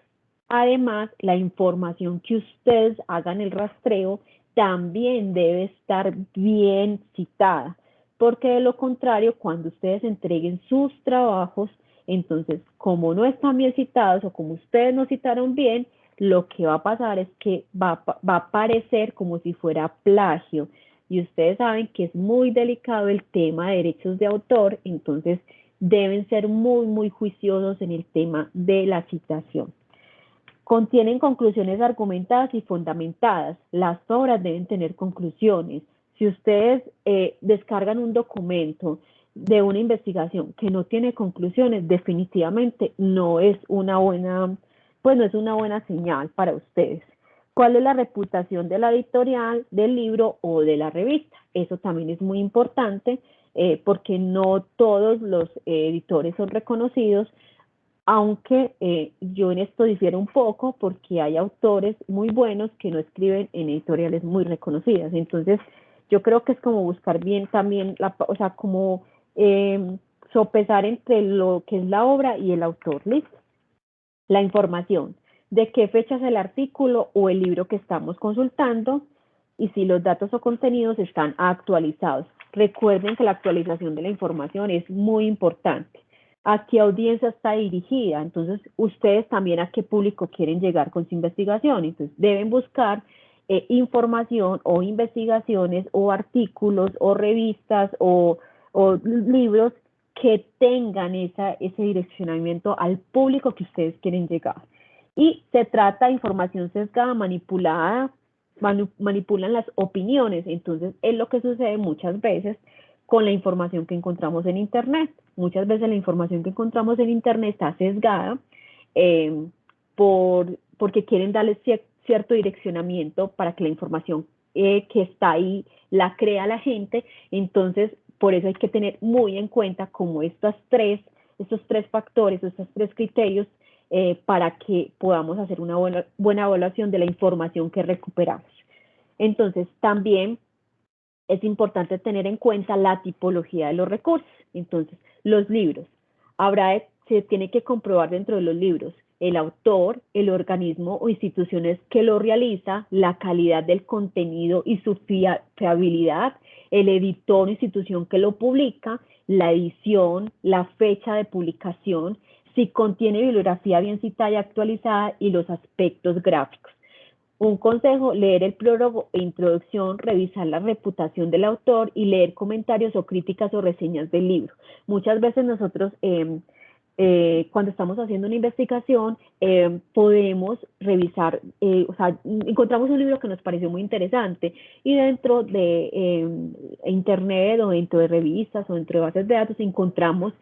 Además, la información que ustedes hagan el rastreo también debe estar bien citada, porque de lo contrario, cuando ustedes entreguen sus trabajos, entonces, como no están bien citados o como ustedes no citaron bien, lo que va a pasar es que va a parecer como si fuera plagio. Y ustedes saben que es muy delicado el tema de derechos de autor, entonces deben ser muy, muy juiciosos en el tema de la citación. Contienen conclusiones argumentadas y fundamentadas. Las obras deben tener conclusiones. Si ustedes descargan un documento de una investigación que no tiene conclusiones, definitivamente no es una buena, pues no es una buena señal para ustedes. ¿Cuál es la reputación de la editorial, del libro o de la revista? Eso también es muy importante porque no todos los editores son reconocidos, aunque yo en esto difiero un poco porque hay autores muy buenos que no escriben en editoriales muy reconocidas. Entonces, yo creo que es como buscar bien también, o sea, como sopesar entre lo que es la obra y el autor, ¿listo? La información, de qué fecha es el artículo o el libro que estamos consultando y si los datos o contenidos están actualizados. Recuerden que la actualización de la información es muy importante. ¿A qué audiencia está dirigida? Entonces, ustedes también a qué público quieren llegar con su investigación. Entonces, deben buscar información o investigaciones o artículos o revistas o libros que tengan ese direccionamiento al público que ustedes quieren llegar. Y se trata de información sesgada, manipulada, manipulan las opiniones. Entonces, es lo que sucede muchas veces con la información que encontramos en Internet. Muchas veces la información que encontramos en Internet está sesgada porque quieren darle cierto direccionamiento para que la información que está ahí la crea la gente. Entonces, por eso hay que tener muy en cuenta como estos tres factores, estos tres criterios para que podamos hacer una buena evaluación de la información que recuperamos. Entonces, también es importante tener en cuenta la tipología de los recursos. Entonces, los libros. Se tiene que comprobar dentro de los libros el autor, el organismo o instituciones que lo realiza, la calidad del contenido y su fiabilidad, el editor o institución que lo publica, la edición, la fecha de publicación, si contiene bibliografía bien citada y actualizada y los aspectos gráficos. Un consejo, leer el prólogo e introducción, revisar la reputación del autor y leer comentarios o críticas o reseñas del libro. Muchas veces nosotros cuando estamos haciendo una investigación podemos revisar, o sea, encontramos un libro que nos pareció muy interesante y dentro de internet o dentro de revistas o dentro de bases de datos encontramos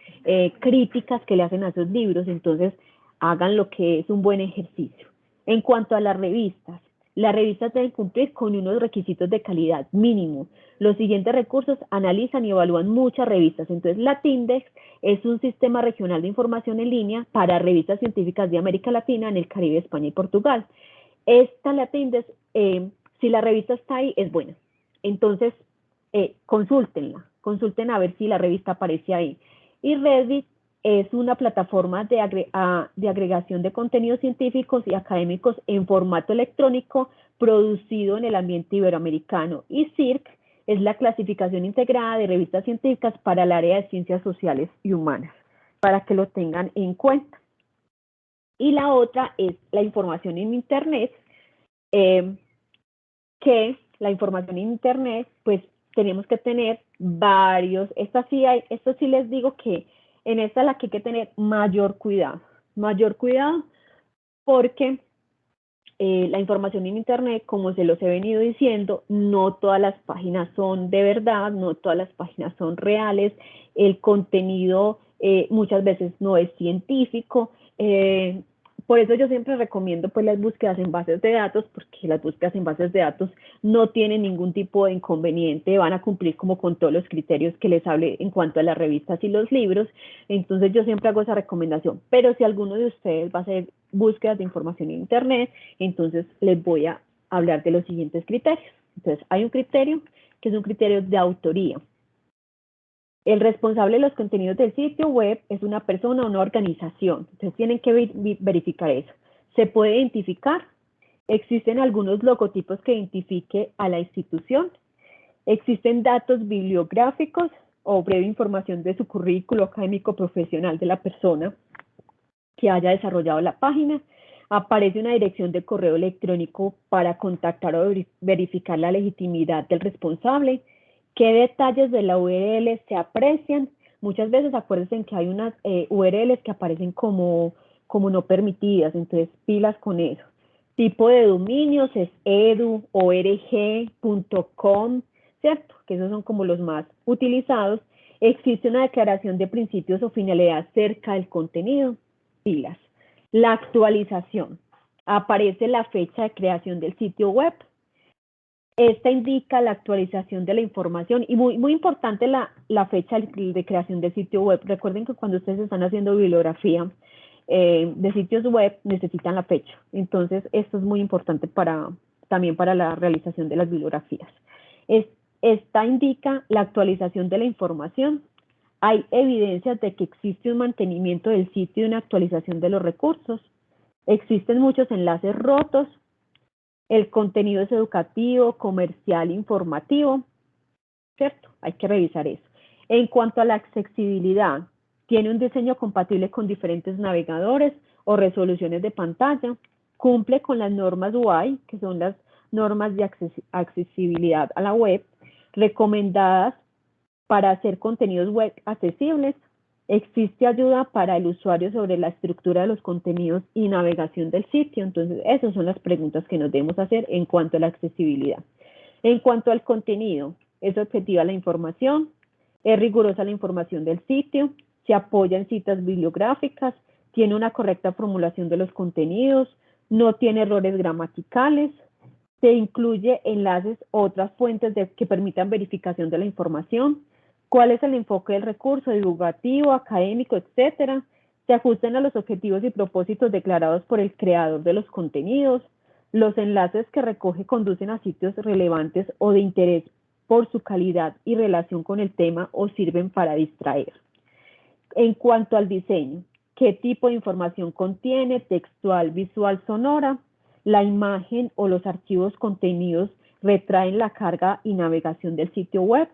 críticas que le hacen a esos libros. Entonces hagan lo que es un buen ejercicio. En cuanto a las revistas deben cumplir con unos requisitos de calidad mínimo. Los siguientes recursos analizan y evalúan muchas revistas. Entonces, Latindex es un sistema regional de información en línea para revistas científicas de América Latina, en el Caribe, España y Portugal. Esta Latindex, si la revista está ahí, es buena. Entonces, consúltenla, consulten a ver si la revista aparece ahí. Y Reddit es una plataforma de agregación de contenidos científicos y académicos en formato electrónico producido en el ambiente iberoamericano. Y CIRC es la clasificación integrada de revistas científicas para el área de ciencias sociales y humanas, para que lo tengan en cuenta. Y la otra es la información en Internet, que la información en Internet, pues tenemos que tener varios, esto sí les digo que en esta es la que hay que tener mayor cuidado porque la información en Internet, como se los he venido diciendo, no todas las páginas son de verdad, no todas las páginas son reales, el contenido muchas veces no es científico, por eso yo siempre recomiendo pues las búsquedas en bases de datos, porque las búsquedas en bases de datos no tienen ningún tipo de inconveniente, van a cumplir como con todos los criterios que les hable en cuanto a las revistas y los libros. Entonces yo siempre hago esa recomendación, pero si alguno de ustedes va a hacer búsquedas de información en Internet, entonces les voy a hablar de los siguientes criterios. Entonces hay un criterio que es un criterio de autoría. El responsable de los contenidos del sitio web es una persona o una organización. Entonces tienen que verificar eso. Se puede identificar. Existen algunos logotipos que identifique a la institución. Existen datos bibliográficos o breve información de su currículo académico profesional de la persona que haya desarrollado la página. Aparece una dirección de correo electrónico para contactar o verificar la legitimidad del responsable. ¿Qué detalles de la URL se aprecian? Muchas veces acuérdense que hay unas URLs que aparecen como no permitidas, entonces pilas con eso. Tipo de dominios es edu, org.com, ¿cierto? Que esos son como los más utilizados. Existe una declaración de principios o finalidad acerca del contenido, pilas. La actualización. Aparece la fecha de creación del sitio web. Esta indica la actualización de la información y muy importante la fecha de creación del sitio web. Recuerden que cuando ustedes están haciendo bibliografía de sitios web necesitan la fecha. Entonces esto es muy importante también para la realización de las bibliografías. Esta indica la actualización de la información. Hay evidencias de que existe un mantenimiento del sitio y una actualización de los recursos. Existen muchos enlaces rotos. El contenido es educativo, comercial, informativo, ¿cierto? Hay que revisar eso. En cuanto a la accesibilidad, tiene un diseño compatible con diferentes navegadores o resoluciones de pantalla, cumple con las normas UI, que son las normas de accesibilidad a la web, recomendadas para hacer contenidos web accesibles. Existe ayuda para el usuario sobre la estructura de los contenidos y navegación del sitio. Entonces, esas son las preguntas que nos debemos hacer en cuanto a la accesibilidad. En cuanto al contenido, es objetiva la información, es rigurosa la información del sitio, se apoya en citas bibliográficas, tiene una correcta formulación de los contenidos, no tiene errores gramaticales, se incluye enlaces o otras fuentes que permitan verificación de la información, cuál es el enfoque del recurso, divulgativo, académico, etcétera, se ajustan a los objetivos y propósitos declarados por el creador de los contenidos, los enlaces que recoge conducen a sitios relevantes o de interés por su calidad y relación con el tema o sirven para distraer. En cuanto al diseño, ¿qué tipo de información contiene? Textual, visual, sonora. La imagen o los archivos contenidos retraen la carga y navegación del sitio web.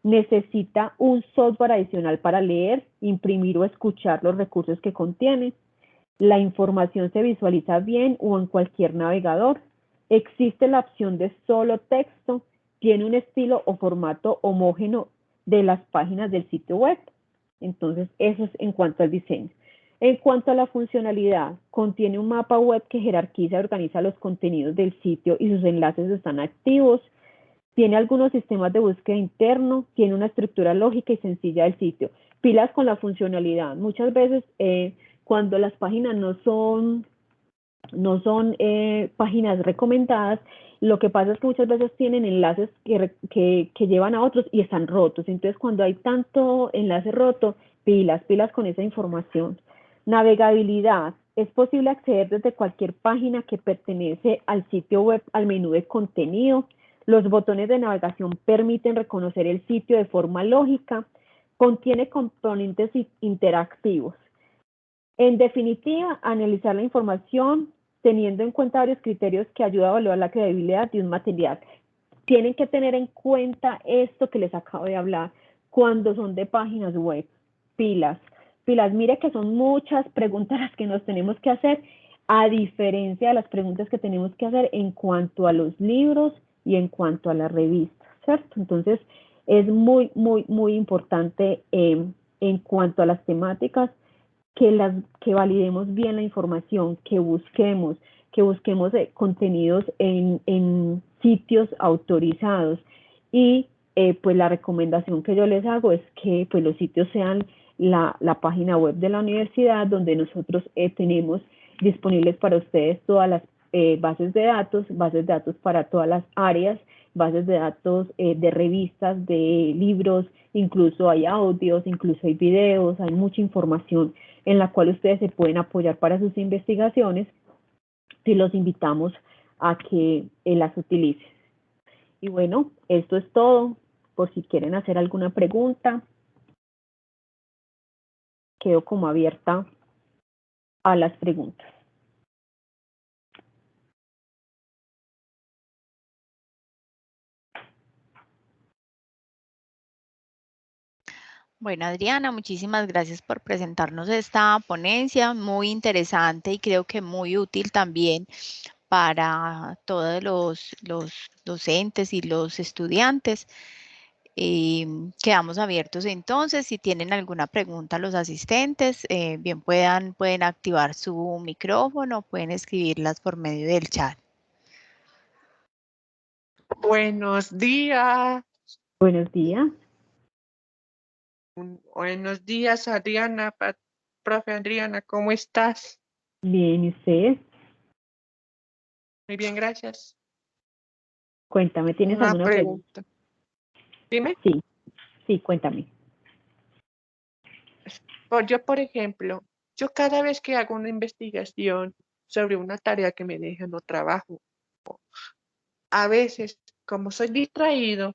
Necesita un software adicional para leer, imprimir o escuchar los recursos que contiene. La información se visualiza bien o en cualquier navegador. Existe la opción de solo texto. Tiene un estilo o formato homógeno de las páginas del sitio web. Entonces, eso es en cuanto al diseño. En cuanto a la funcionalidad, contiene un mapa web que jerarquiza y organiza los contenidos del sitio y sus enlaces están activos. Tiene algunos sistemas de búsqueda interno, tiene una estructura lógica y sencilla del sitio. Pilas con la funcionalidad. Muchas veces cuando las páginas no son páginas recomendadas, lo que pasa es que muchas veces tienen enlaces que llevan a otros y están rotos. Entonces, cuando hay tanto enlace roto, pilas con esa información. Navegabilidad. Es posible acceder desde cualquier página que pertenece al sitio web al menú de contenido. Los botones de navegación permiten reconocer el sitio de forma lógica. Contiene componentes interactivos. En definitiva, analizar la información teniendo en cuenta varios criterios que ayudan a evaluar la credibilidad de un material. Tienen que tener en cuenta esto que les acabo de hablar cuando son de páginas web. Pilas. Mire que son muchas preguntas las que nos tenemos que hacer, a diferencia de las preguntas que tenemos que hacer en cuanto a los libros y en cuanto a las revistas, ¿cierto? Entonces, es muy, muy, muy importante en cuanto a las temáticas que validemos bien la información, que busquemos contenidos en sitios autorizados y pues la recomendación que yo les hago es que pues los sitios sean la página web de la universidad donde nosotros tenemos disponibles para ustedes todas las bases de datos para todas las áreas, bases de datos de revistas, de libros, incluso hay audios, incluso hay videos, hay mucha información en la cual ustedes se pueden apoyar para sus investigaciones y los invitamos a que las utilicen. Y bueno, esto es todo. Por si quieren hacer alguna pregunta, quedo como abierta a las preguntas. Bueno, Adriana, muchísimas gracias por presentarnos esta ponencia, muy interesante y creo que muy útil también para todos los docentes y los estudiantes. Quedamos abiertos entonces. Si tienen alguna pregunta los asistentes, bien pueden activar su micrófono, pueden escribirlas por medio del chat. Buenos días. Buenos días. Buenos días, Adriana. Profe Adriana, ¿cómo estás? Bien, ¿y usted? Muy bien, gracias. Cuéntame, ¿tienes Una alguna pregunta? Dime. Sí, cuéntame. Yo, por ejemplo, yo cada vez que hago una investigación sobre una tarea que me dejan o trabajo, a veces, como soy distraído,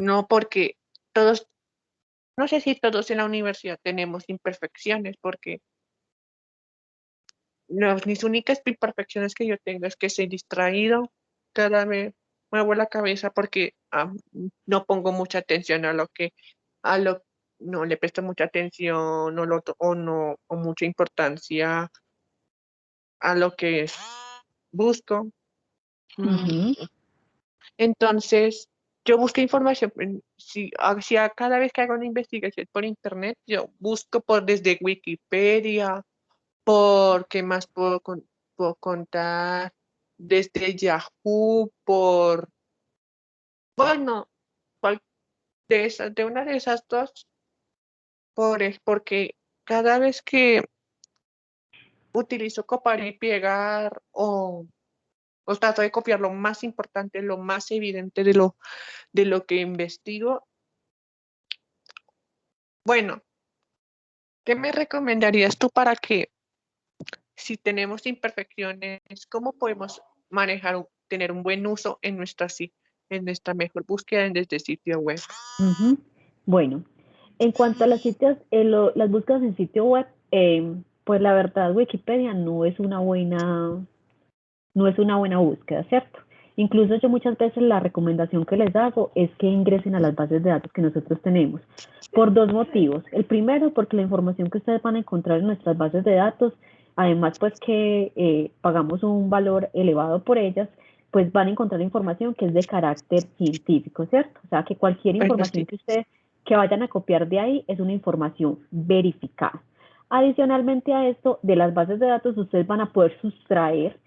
No porque todos, no sé si todos en la universidad tenemos imperfecciones, porque mis únicas imperfecciones que yo tengo es que soy distraído, cada vez muevo la cabeza porque no pongo mucha atención a lo, no le presto mucha atención o mucha importancia a lo que busco. Ujú. Entonces, yo busco información, cada vez que hago una investigación por internet, yo busco desde Wikipedia, por qué más puedo contar, desde Yahoo, bueno, cual- de una de esas dos, porque cada vez que utilizo copiar y pegar o trato de copiar lo más importante, lo más evidente de lo que investigo, bueno, ¿qué me recomendarías tú para que si tenemos imperfecciones, cómo podemos tener un buen uso en en nuestra mejor búsqueda en este sitio web? Ujú. Bueno, en cuanto a los sitios, las búsquedas en sitio web, pues la verdad Wikipedia no es una buena búsqueda, ¿cierto? Incluso yo muchas veces la recomendación que les hago es que ingresen a las bases de datos que nosotros tenemos, por dos motivos. El primero, porque la información que ustedes van a encontrar en nuestras bases de datos, además pues que pagamos un valor elevado por ellas, pues van a encontrar información que es de carácter científico, ¿cierto? O sea, que cualquier Bueno, información sí. que ustedes que vayan a copiar de ahí es una información verificada. Adicionalmente a esto, de las bases de datos ustedes van a poder sustraer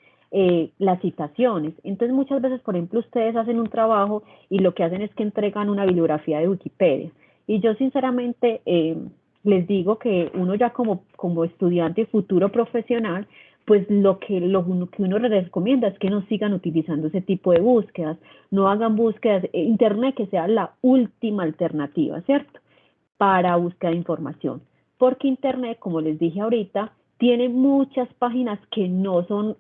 las citaciones. Entonces muchas veces, por ejemplo, ustedes hacen un trabajo y lo que hacen es que entregan una bibliografía de Wikipedia. Y yo sinceramente les digo que uno ya como estudiante y futuro profesional, pues lo que uno les recomienda es que no sigan utilizando ese tipo de búsquedas, no hagan búsquedas, Internet que sea la última alternativa, ¿cierto? Para búsqueda de información. Porque Internet, como les dije ahorita, tiene muchas páginas que no son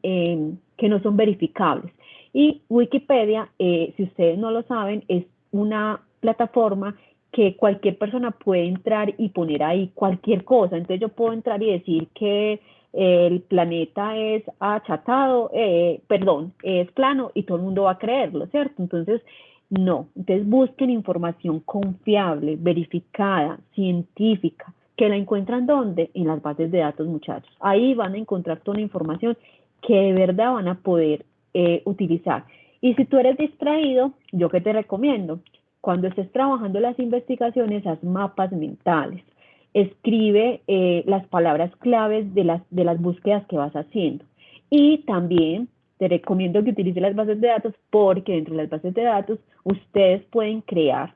verificables. Y Wikipedia, si ustedes no lo saben, es una plataforma que cualquier persona puede entrar y poner ahí cualquier cosa. Entonces yo puedo entrar y decir que el planeta es achatado, es plano y todo el mundo va a creerlo, ¿cierto? Entonces, no. Entonces busquen información confiable, verificada, científica, que la encuentran ¿dónde? En las bases de datos, muchachos. Ahí van a encontrar toda la información que de verdad van a poder utilizar. Y si tú eres distraído, yo qué te recomiendo, cuando estés trabajando las investigaciones, haz mapas mentales. Escribe las palabras claves de las búsquedas que vas haciendo. Y también te recomiendo que utilices las bases de datos porque dentro de las bases de datos ustedes pueden crear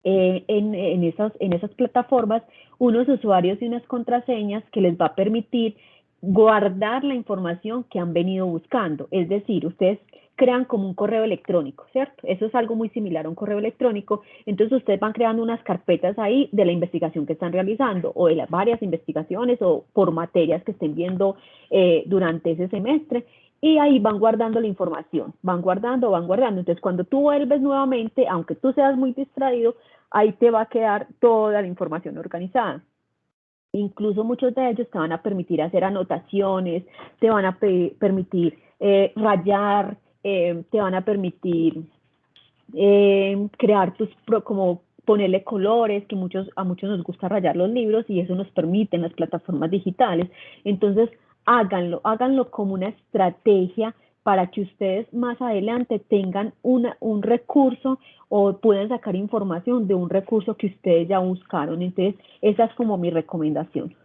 en esas plataformas unos usuarios y unas contraseñas que les va a permitir guardar la información que han venido buscando. Es decir, ustedes crean como un correo electrónico, ¿cierto? Eso es algo muy similar a un correo electrónico. Entonces ustedes van creando unas carpetas ahí de la investigación que están realizando o de las varias investigaciones o por materias que estén viendo durante ese semestre y ahí van guardando la información, van guardando, van guardando. Entonces, cuando tú vuelves nuevamente, aunque tú seas muy distraído, ahí te va a quedar toda la información organizada. Incluso muchos de ellos te van a permitir hacer anotaciones, te van a permitir rayar, te van a permitir crear como ponerle colores, que a muchos nos gusta rayar los libros y eso nos permite en las plataformas digitales. Entonces, háganlo como una estrategia para que ustedes más adelante tengan un recurso o puedan sacar información de un recurso que ustedes ya buscaron. Entonces, esa es como mi recomendación.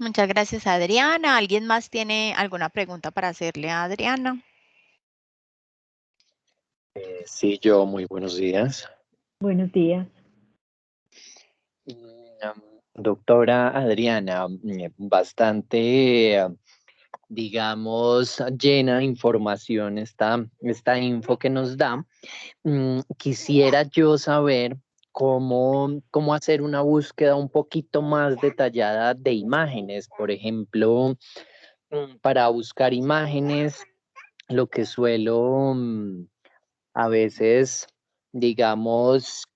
Muchas gracias, Adriana. ¿Alguien más tiene alguna pregunta para hacerle a Adriana? Sí, yo, muy buenos días. Buenos días. Doctora Adriana, bastante, digamos, llena de información esta info que nos da. Quisiera yo saber cómo hacer una búsqueda un poquito más detallada de imágenes. Por ejemplo, para buscar imágenes, lo que suelo a veces, digamos,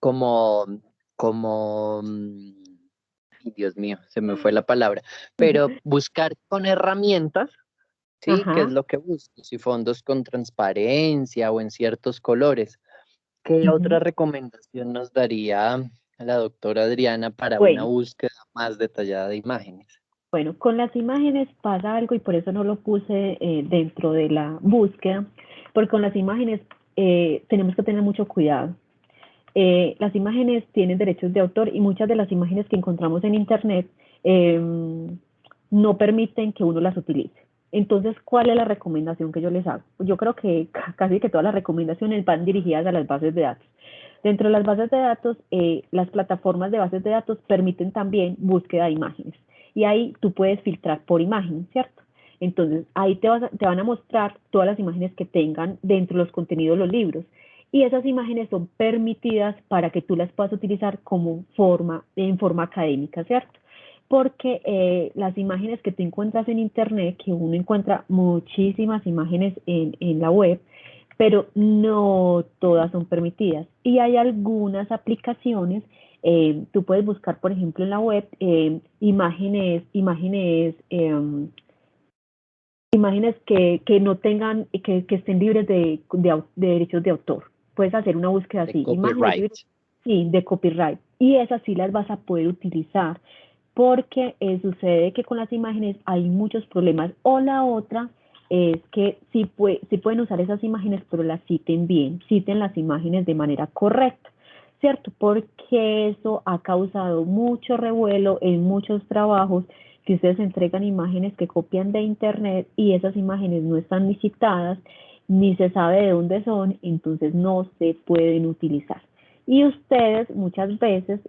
ay, Dios mío, se me fue la palabra, pero buscar con herramientas. Sí, ¿qué es Ajá. lo que busco? Si fondos con transparencia o en ciertos colores. ¿Qué otra Ujú. recomendación nos daría la doctora Adriana para una Bueno, búsqueda más detallada de imágenes? bueno, con las imágenes pasa algo y por eso no lo puse dentro de la búsqueda, porque con las imágenes tenemos que tener mucho cuidado. Las imágenes tienen derechos de autor y muchas de las imágenes que encontramos en Internet no permiten que uno las utilice. Entonces, ¿cuál es la recomendación que yo les hago? Yo creo que casi que todas las recomendaciones van dirigidas a las bases de datos. Dentro de las bases de datos, las plataformas de bases de datos permiten también búsqueda de imágenes. Y ahí tú puedes filtrar por imagen, ¿cierto? Entonces, ahí te van a mostrar todas las imágenes que tengan dentro de los contenidos de los libros. Y esas imágenes son permitidas para que tú las puedas utilizar en forma académica, ¿cierto? Porque las imágenes que tú encuentras en Internet, que uno encuentra muchísimas imágenes en la web, pero no todas son permitidas. Y hay algunas aplicaciones, tú puedes buscar, por ejemplo, en la web imágenes que no tengan, que estén libres de derechos de autor. Puedes hacer una búsqueda De así, imágenes copyright. libres, sí, de copyright. Y esas sí las vas a poder utilizar porque sucede que con las imágenes hay muchos problemas. O la otra es que sí pueden usar esas imágenes, pero las citen bien, citen las imágenes de manera correcta, ¿cierto? Porque eso ha causado mucho revuelo en muchos trabajos que ustedes entregan imágenes que copian de Internet y esas imágenes no están ni citadas, ni se sabe de dónde son, entonces no se pueden utilizar. Y ustedes muchas veces,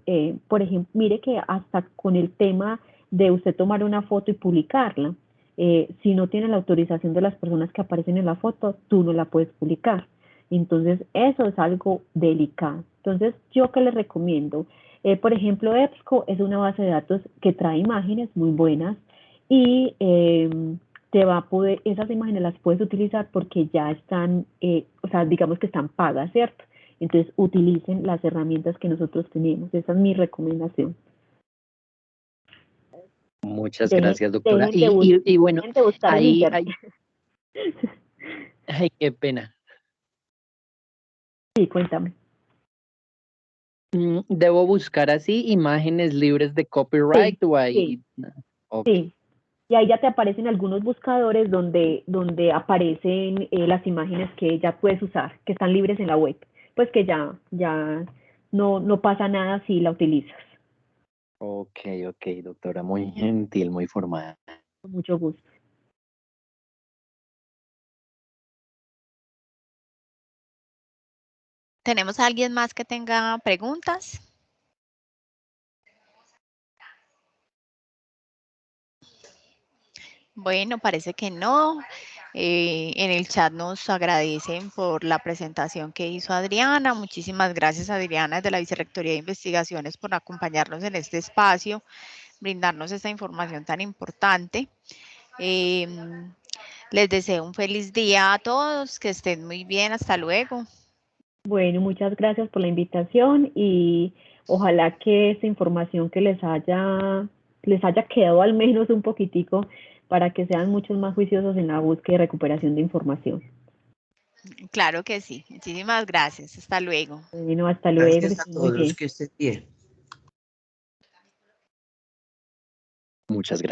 por ejemplo, mire que hasta con el tema de usted tomar una foto y publicarla, si no tiene la autorización de las personas que aparecen en la foto, tú no la puedes publicar. Entonces, eso es algo delicado. Entonces, ¿yo qué les recomiendo? Por ejemplo, EBSCO es una base de datos que trae imágenes muy buenas y te va a poder, esas imágenes las puedes utilizar porque ya están, o sea, digamos que están pagas, ¿cierto? Entonces, utilicen las herramientas que nosotros tenemos. Esa es mi recomendación. Muchas gracias, doctora. Dejen Y bueno, dejen de buscar en ahí, Internet. ay, qué pena. Sí, cuéntame. ¿Debo buscar así imágenes libres de copyright Sí, o sí, ahí? Ok, sí. Y ahí ya te aparecen algunos buscadores donde aparecen las imágenes que ya puedes usar, que están libres en la web. Pues que ya no pasa nada si la utilizas. ok, ok, doctora, muy gentil, muy formada. Con mucho gusto. ¿Tenemos a alguien más que tenga preguntas? Bueno, parece que no. En el chat nos agradecen por la presentación que hizo Adriana. Muchísimas gracias, Adriana, de la Vicerrectoría de Investigaciones, por acompañarnos en este espacio, brindarnos esta información tan importante. Les deseo un feliz día a todos, que estén muy bien. Hasta luego. Bueno, muchas gracias por la invitación y ojalá que esta información que les haya quedado al menos un poquitico para que sean muchos más juiciosos en la búsqueda y recuperación de información. Claro que sí. Muchísimas gracias. Hasta luego. Bueno, hasta luego, que Gracias a estén muy todos, bien. que estén bien. Muchas gracias.